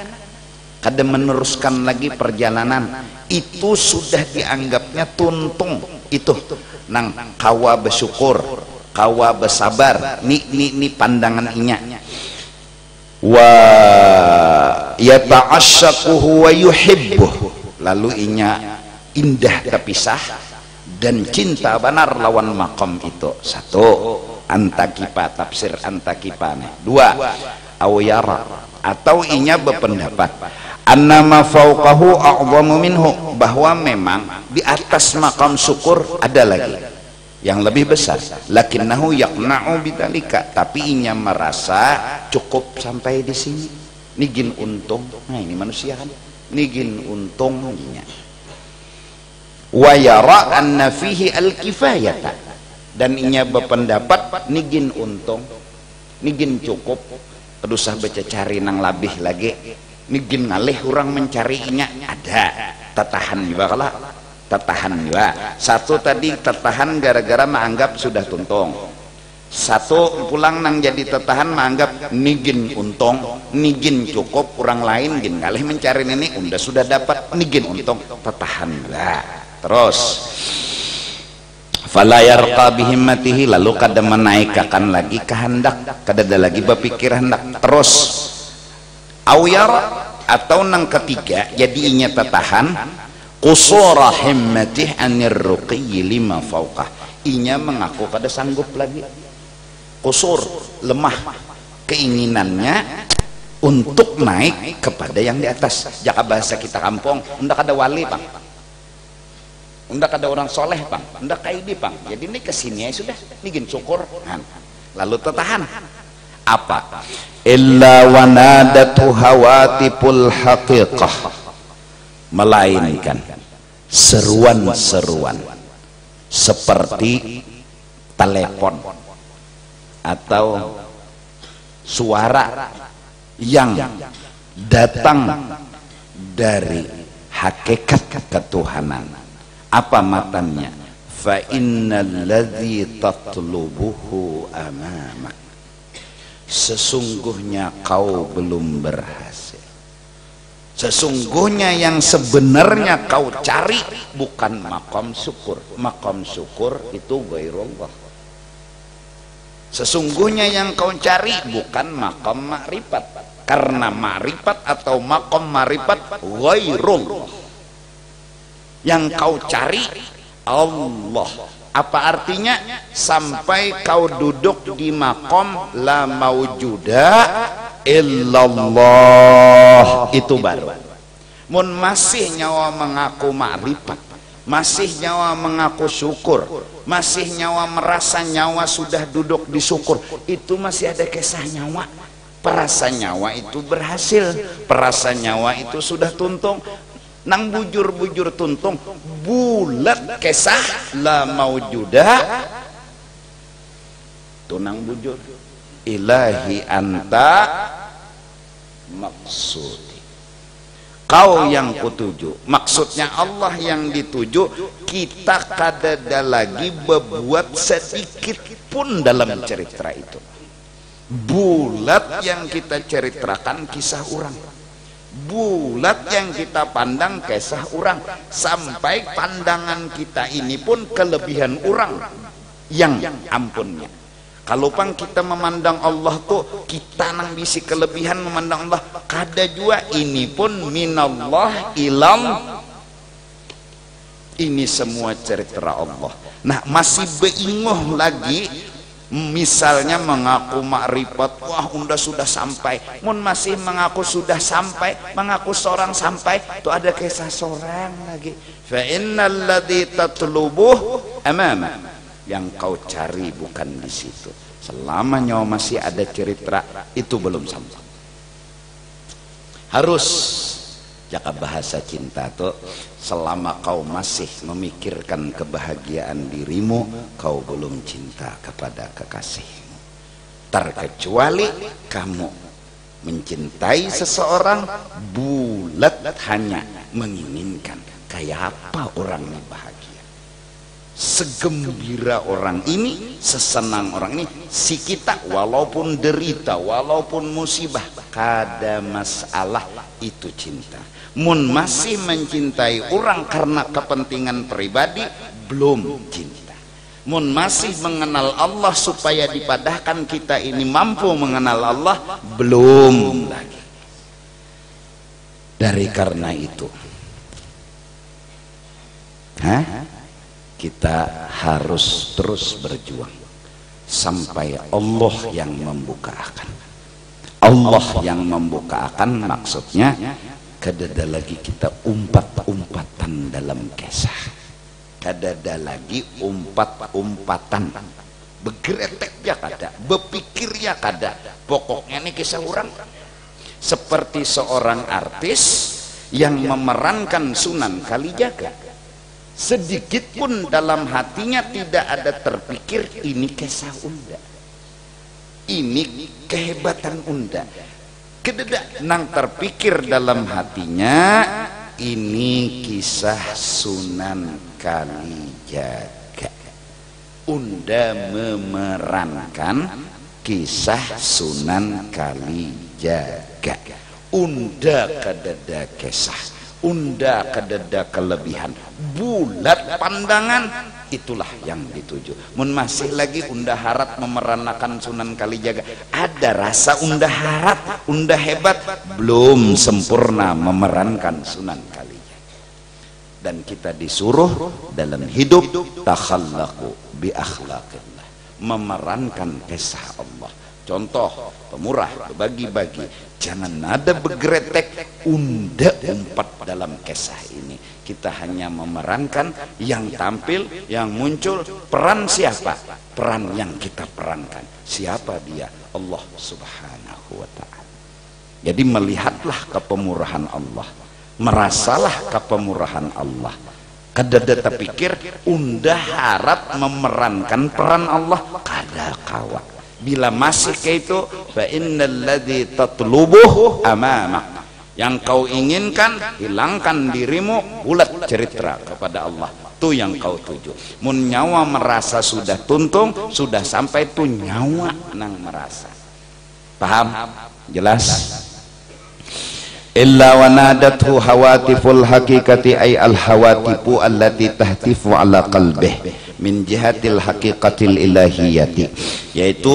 kada meneruskan lagi perjalanan, itu sudah dianggapnya tuntung, itu nang kawa bersyukur, kawa bersabar, ni pandangan inya. Wa yata'asyaquhu wa yuhibbuh, lalu inya indah terpisah dan cinta benar lawan maqam itu. Satu, antakipa, tafsir antakipa. Dua, awyara, atau inya berpendapat annama fauqahu a'zamu minhu, bahwa memang di atas maqam syukur ada lagi yang lebih besar. Lakinnahu yaqna'u bidzalika, tapi inya merasa cukup sampai di sini, nigin untung. Nah ini manusia kan, nigin untung inya. Wa yara anna fihi al-kifayata, dan inya berpendapat nigin untung, nigin cukup, pedusah baca cari nang labih lagi, nigin ngalih orang mencarinya. Ada tatahan juga kalah, tatahan juga. Satu tadi tatahan gara-gara menganggap sudah tuntung, satu pulang nang jadi tatahan menganggap nigin untung, nigin cukup, orang lain gin ngalih mencari ini udah sudah dapat, nigin untung, tatahan juga. Terus fala yarqa bihimmatihi, lalu kada menaikkan lagi kehendak, kada ada lagi berpikir hendak. Terus awyar, atau nang ketiga jadi inya tatahan qusura himmatih anir ruqi lima fauqah, inya mengaku kada sanggup lagi, qusur, lemah keinginannya untuk naik kepada yang di atas. Jaka bahasa kita kampung, ndak ada wali bang, ndak ada orang soleh bang, ndak kaidi bang, jadi ini kesini ya sudah, ini syukur. Lalu tertahan apa? Illa wanadatu hawatiful haqiqah, melainkan seruan-seruan seperti telepon atau suara yang datang dari hakikat ketuhanan. Apa matanya? Fa innal ladzi tatlubuhu amamak, sesungguhnya kau belum berhasil, sesungguhnya yang sebenarnya kau cari bukan maqam syukur. Maqam syukur itu ghairullah. Sesungguhnya yang kau cari bukan maqam ma'rifat, karena ma'rifat atau maqam ma'rifat ghairullah. Yang kau cari Allah. Apa artinya? Sampai kau duduk di maqam la maujuda illallah, itu baru. Mun masih nyawa mengaku ma'rifat, masih nyawa mengaku syukur, masih nyawa merasa nyawa sudah duduk di syukur, itu masih ada kisah nyawa. Perasa nyawa itu berhasil, perasa nyawa itu sudah tuntung. Nang bujur-bujur tuntung bulat kisah la maujuda, tunang bujur ilahi anta maksudi, kau yang kutuju, maksudnya Allah yang dituju. Kita kadada lagi berbuat sedikit pun dalam cerita itu. Bulat yang kita ceritakan kisah orang, bulat yang kita pandang kisah orang, sampai pandangan kita ini pun kelebihan orang yang ampunnya. Kalau pang kita memandang Allah tuh kita nang bisi kelebihan memandang Allah, kada jua ini pun minallah ilam, ini semua cerita Allah. Nah masih beingoh lagi. Misalnya mengaku makrifat, wah unda sudah sampai. Mun masih mengaku sudah sampai, mengaku seorang sampai, itu ada kisah seorang lagi. Fa innal ladzi tatlubuh amama, yang kau cari bukan di situ. Selama nyawa masih ada cerita, itu belum sampai. Harus jaga bahasa cinta tuh, selama kau masih memikirkan kebahagiaan dirimu, kau belum cinta kepada kekasihmu. terkecuali kamu mencintai seseorang bulat hanya menginginkan kayak apa orang ini bahagia, segembira orang ini, sesenang orang ini, si kita walaupun derita, walaupun musibah, kada masalah, itu cinta. Mun masih mencintai orang karena kepentingan pribadi, belum cinta. Mun masih mengenal Allah supaya dipadahkan kita ini mampu mengenal Allah, belum lagi. Dari karena itu, kita harus terus berjuang sampai Allah yang membuka akan. Allah yang membuka akan maksudnya kadada lagi kita umpat-umpatan dalam kisah, kadada lagi umpat-umpatan, begretek ya kada, berpikir ya kada. Pokoknya ini kisah orang seperti seorang artis yang memerankan Sunan Kalijaga, sedikit pun dalam hatinya tidak ada terpikir ini kisah unda, ini kehebatan unda. Kededa nang terpikir dalam hatinya ini kisah Sunan Kalijaga. Unda memerankan kisah Sunan Kalijaga. Unda kadada kisah, unda kadada kelebihan, bulat pandangan, itulah yang dituju. Mun masih lagi unda harap memeranakan Sunan Kalijaga, ada rasa unda harap, unda hebat, belum sempurna memerankan Sunan Kalijaga. Dan kita disuruh dalam hidup takhallaqu bi akhlaqillah, memerankan kisah Allah. Contoh pemurah, bagi-bagi, jangan ada begretek unda umpat dalam kisah ini. Kita hanya memerankan yang tampil, yang muncul, peran siapa? Peran yang kita perankan. Siapa dia? Allah Subhanahu wa ta'ala. Jadi melihatlah kepemurahan Allah, merasalah kepemurahan Allah. Kadada terpikir unda harap memerankan peran Allah, kada kawa. Bila masih kayak itu, fa innal ladzi tatlubuh amamak, yang kau inginkan, hilangkan dirimu, bulat cerita kepada Allah, itu yang kau tuju. Mun nyawa merasa sudah tuntung, sudah sampai tu nyawa nang merasa. Paham? Jelas? Illa wa nadathu hawatiful haqiqati ay al hawatifu allati tahtifu ala qalbih min jihatil haqiqatil ilahiyati, yaitu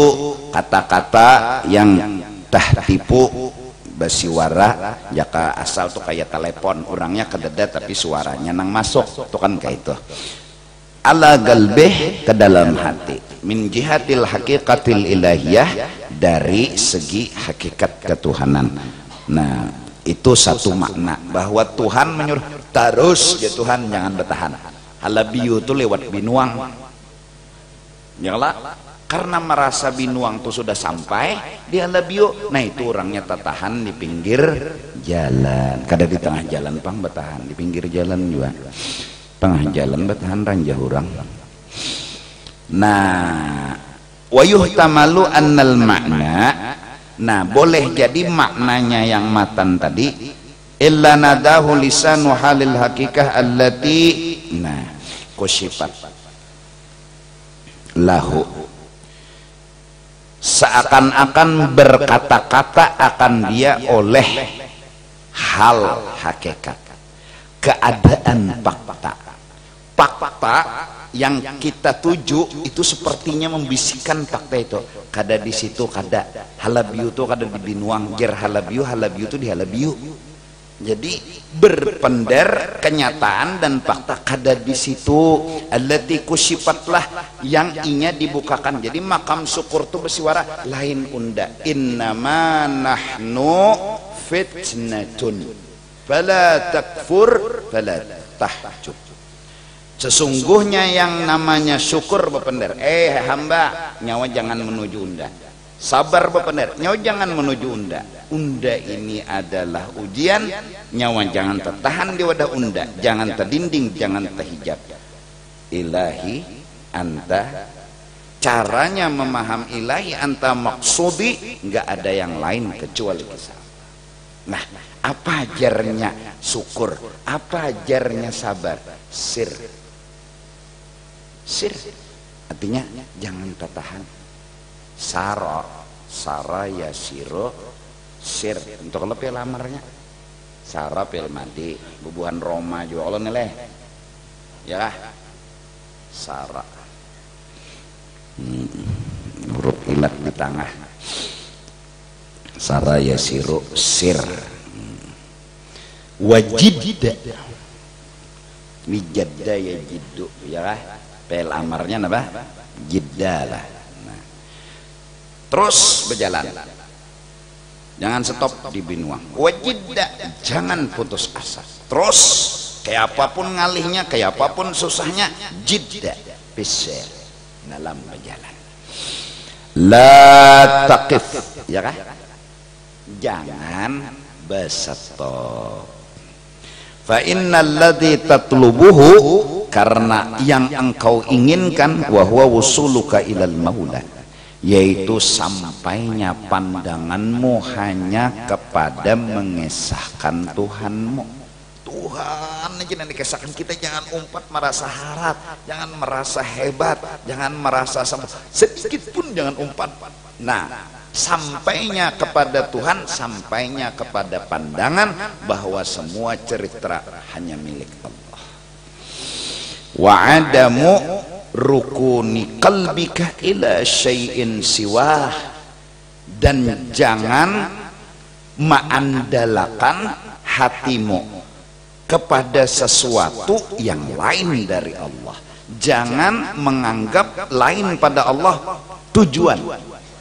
kata-kata yang tahtifu basiwara, jaka asal tuh kayak telepon, orangnya kededa tapi suaranya nang masuk tuh kan kayak itu, ala galbih, ke dalam hati, min jihatil haqiqatil ilahiyah, dari segi hakikat ketuhanan. Nah itu satu makna bahwa Tuhan menyuruh terus ya Tuhan, jangan bertahan. Halabiyu itu lewat binuang, yalah, karena merasa binuang itu sudah sampai di halabiyu. Nah itu orangnya tertahan di pinggir jalan, kada di tengah jalan pang bertahan, di pinggir jalan juga, tengah jalan bertahan ranjah orang. Nah wayuh tamalu annal makna, nah boleh jadi maknanya yang matan tadi, illa nadahu lisanu halil hakikah allati, nah kusifat lahu, seakan-akan berkata-kata akan dia oleh hal hakikat, keadaan fakta yang kita tuju itu sepertinya membisikkan fakta itu. Kada di situ, kada halabiu itu kada di binuang, jer halabiu itu di halabiu. Jadi berpender kenyataan dan fakta kada di situ. Allati kusifatlah yang inya dibukakan. Jadi makam syukur itu bersuara lain unda, innama nahnu fitnatun fala takfur fala tahjub. Sesungguhnya yang namanya syukur berpender, hamba nyawa jangan menuju unda, sabar berpender, nyawa jangan menuju unda. Unda ini adalah ujian, nyawa jangan tertahan di wadah unda, jangan terdinding, jangan terhijab. Ilahi anta Caranya memaham ilahi anta maksudi, nggak ada yang lain kecuali kisah. Nah, apa ajarnya syukur? Apa ajarnya sabar? Sir. Artinya jangan tertahan. Sara yasiro sir. Untuk lebih lamarnya. Sara pil mati. Bubuhan Roma juga Allah nilai. Ya. Sara. Huruf ilat di tengah. Sara yasiru sir. Wajidda. Ini jadda ya jiddu, ya lah. Pel amarnya apa? Jidda lah. Nah. Terus berjalan. Jangan stop di binuang. Wajidda, jangan putus asa. Terus kayak apapun ngalihnya, kayak apapun susahnya, jidda bisir. Dalam berjalan la taqif, ya kan? Jangan berstop. Fa innal ladzi tatlubuhu, karena yang engkau inginkan, wa huwa wusuluka ilal maula, yaitu sampainya pandanganmu hanya kepada mengesahkan Tuhanmu. Tuhan aja nanti kesahkan kita. Jangan umpat merasa harap, jangan merasa hebat, jangan merasa sedikit pun jangan umpat. Nah, sampainya kepada Tuhan, sampainya kepada pandangan bahwa semua cerita hanya milik Allah. Wa adamu rukuni qalbika ila syai'in siwah, dan jangan mengandalkan hatimu kepada sesuatu yang lain dari Allah. Jangan menganggap lain pada Allah tujuan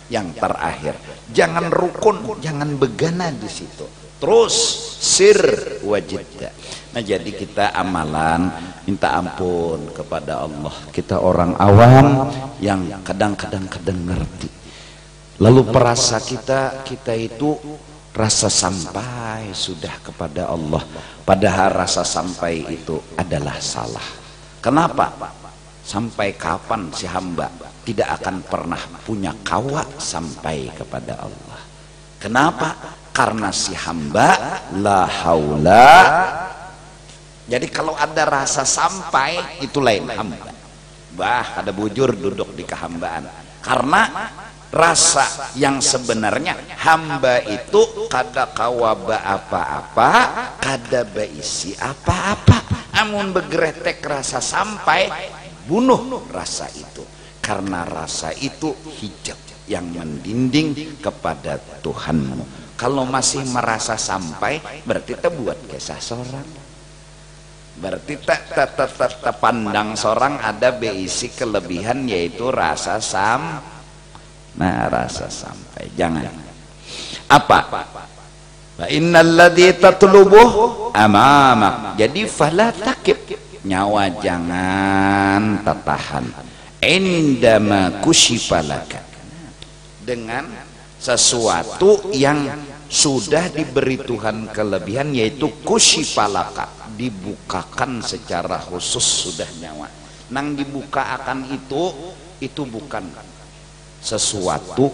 yang terakhir. Jangan rukun, jangan begana di situ. Terus sir wajidda. Nah, jadi kita amalan minta ampun kepada Allah. Kita orang awam yang kadang-kadang ngerti. Lalu perasa kita itu rasa sampai sudah kepada Allah, padahal rasa sampai itu adalah salah. Kenapa? Sampai kapan si hamba tidak akan pernah punya kawa sampai kepada Allah? Kenapa? Karena si hamba la haula. Jadi kalau ada rasa sampai itu lain hamba. Bah, ada bujur duduk di kehambaan. Karena rasa yang sebenarnya hamba itu kada kawaba apa-apa, kada baisi apa-apa. Amun begretek rasa sampai, bunuh rasa itu. Karena rasa itu hijab yang mendinding kepada Tuhanmu. Kalau masih merasa sampai, berarti kita buat kisah seorang. Berarti tak pandang seorang ada beisi kelebihan, yaitu rasa sampai. Nah, rasa sampai jangan. Apa? Fa innal ladzi tatlubuh amamak. Jadi fala takib, nyawa jangan tertahan. Indama kusyifalaka, dengan sesuatu yang sudah diberi Tuhan kelebihan, yaitu kusyifalaka, dibukakan secara khusus sudah nyawa. Nang dibuka akan itu bukan sesuatu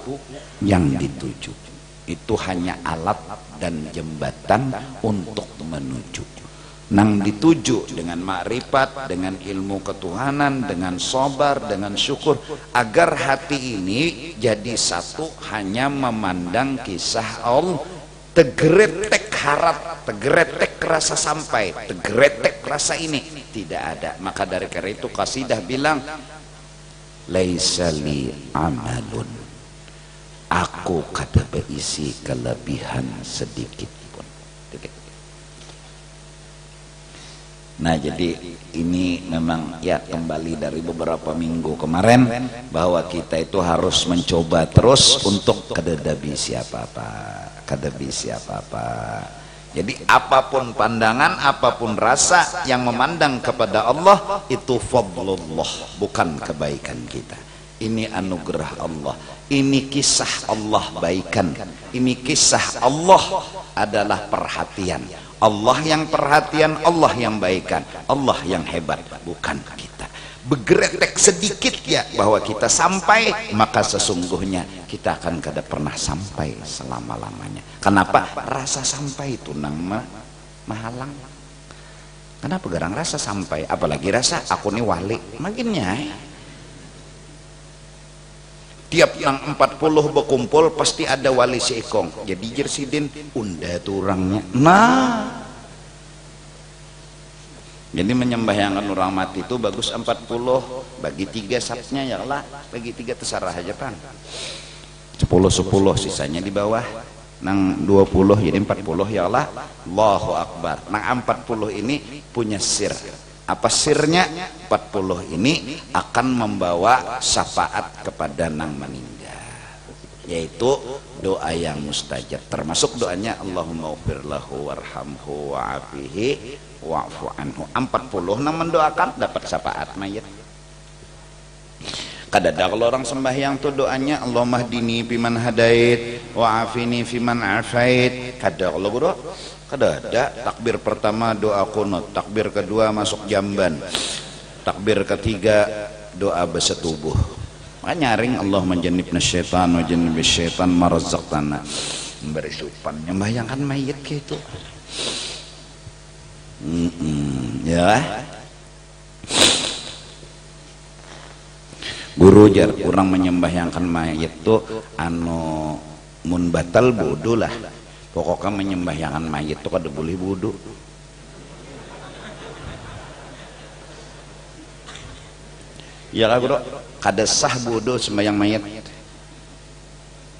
yang dituju, itu hanya alat dan jembatan untuk menuju. Nang dituju dengan makrifat, dengan ilmu ketuhanan, dengan sabar, dengan syukur, agar hati ini jadi satu, hanya memandang kisah Allah. Tegretek harap, tegretek rasa sampai, tegretek rasa ini tidak ada. Maka dari karena itu qasidah bilang, laisa li amalun, aku kada berisi kelebihan sedikit pun. Nah, jadi ini memang ya kembali dari beberapa minggu kemarin, bahwa kita itu harus mencoba terus untuk kada bisi apa-apa, kada bisi apa-apa. Jadi apapun pandangan, apapun rasa yang memandang kepada Allah, itu fadlullah, bukan kebaikan kita. Ini anugerah Allah, ini kisah Allah baikan, ini kisah Allah adalah perhatian. Allah yang perhatian, Allah yang baikan, Allah yang hebat, bukan kita. bergeretek sedikit ya bahwa kita sampai, maka sesungguhnya kita akan kada pernah sampai selama-lamanya. Kenapa? Rasa sampai itu nang mahalang. Kenapa garang rasa sampai? Apalagi rasa aku nih wali makinnya. Tiap nang 40 berkumpul pasti ada wali seekong. Jadi jersidin unda tuh orangnya. Nah, jadi menyembahyangkan orang mati itu bagus 40, bagi 3 sapnya ya lah, bagi 3 terserah aja pan. 10 sisanya di bawah. Nang 20 jadi 40 ya Allah. Allahu Akbar. Nang 40 ini punya sir. Apa sirnya? 40 ini akan membawa syafaat kepada nang meninggal, yaitu doa yang mustajab. Termasuk doanya Allahumma ghfir lahu warhamhu wa'afihi wa'fu anhu. 40 nang mendoakan dapat syafaat mayit. Kadada kalau orang sembahyang tuh doanya Allahumma hdini fiman hadait wa'afini fiman afait. Kada kalau guru kadada takbir pertama doa kunut, takbir kedua masuk jamban, takbir ketiga doa bersetubuh. Maka nyaring Allahumma jannibna syaitan wa jannibis syaitan ma razaqtana. Memberi supan membayangkan mayit gitu. Ya. Guru jar kurang menyembahyangkan mayit tuh anu mun batal bodoh lah. Pokoknya menyembahyangkan mayit tuh kada boleh bodoh. Ya lah guru, kada sah bodoh sembahyang mayit.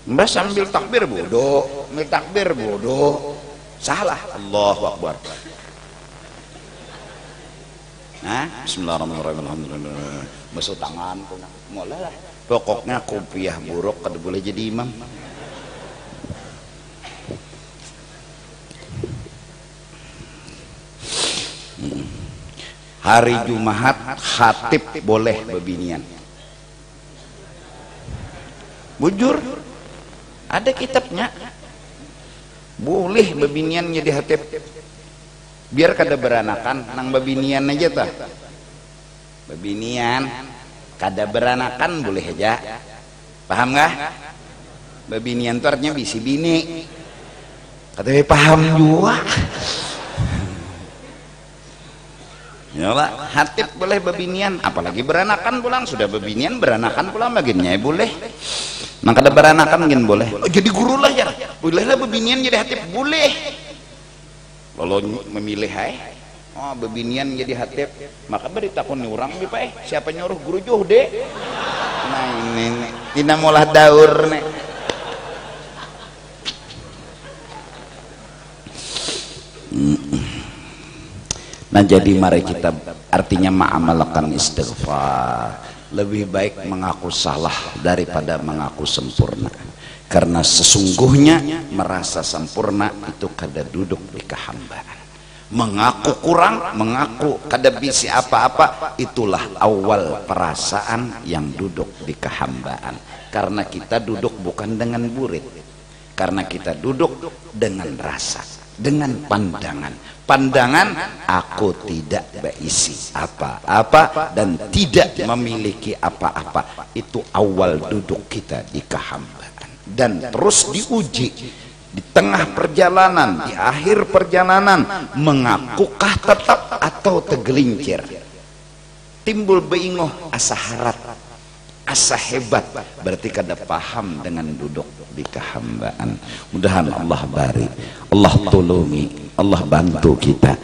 Mbah sambil takbir bodoh, sambil takbir bodoh. Salah. Allahu Akbar. Nah, bismillahirrahmanirrahim. Alhamdulillah. Basuh tangan mulai lah. Pokoknya kopiah buruk kada boleh jadi imam. Hari Jumat khatib boleh bebinian. Bujur ada kitabnya. Boleh bebinian jadi khatib. Biar kada beranakan nang bebinian aja tah. Bebinian kada beranakan boleh aja. Paham nggak? Bebinian itu artinya bisi bini. Kada paham juga. Ya lah, hatib boleh bebinian, apalagi beranakan pulang. Sudah bebinian beranakan pulang bagiannya boleh. Nang kada beranakan gin boleh. Oh, jadi guru lah ya. Bolehlah bebinian jadi hatib boleh. Kalau memilih oh bebinian jadi hatib, maka beritakan nih orang nih siapa nyuruh guru juh deh. Nah ini tidak mulah daur nih. Nah jadi mari kita artinya ma'amalkan istighfar. Lebih baik mengaku salah daripada mengaku sempurna. Karena sesungguhnya merasa sempurna itu kada duduk di kehambaan. Mengaku kurang, mengaku kada bisa apa-apa, itulah awal perasaan yang duduk di kehambaan. Karena kita duduk bukan dengan burit, karena kita duduk dengan rasa, dengan pandangan. Pandangan aku tidak berisi apa-apa dan tidak memiliki apa-apa. Itu awal duduk kita di kehambaan. Dan terus diuji di tengah perjalanan, di akhir perjalanan, mengakukah tetap atau tergelincir. Timbul beingoh asa harat, asa hebat, berarti kada paham dengan duduk di kehambaan. Mudahan Allah bari, Allah tolongi, Allah bantu kita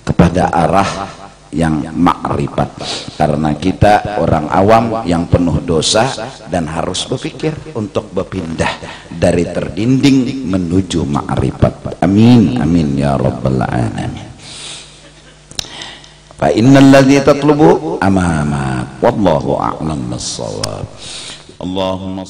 kepada arah yang makrifat, karena kita orang awam yang penuh dosa dan harus berpikir untuk berpindah dari terdinding menuju makrifat. Amin amin ya rabbal alamin. Fa innal ladzi tatlubu amamak wallahu a'lam bis-shawab. Allahumma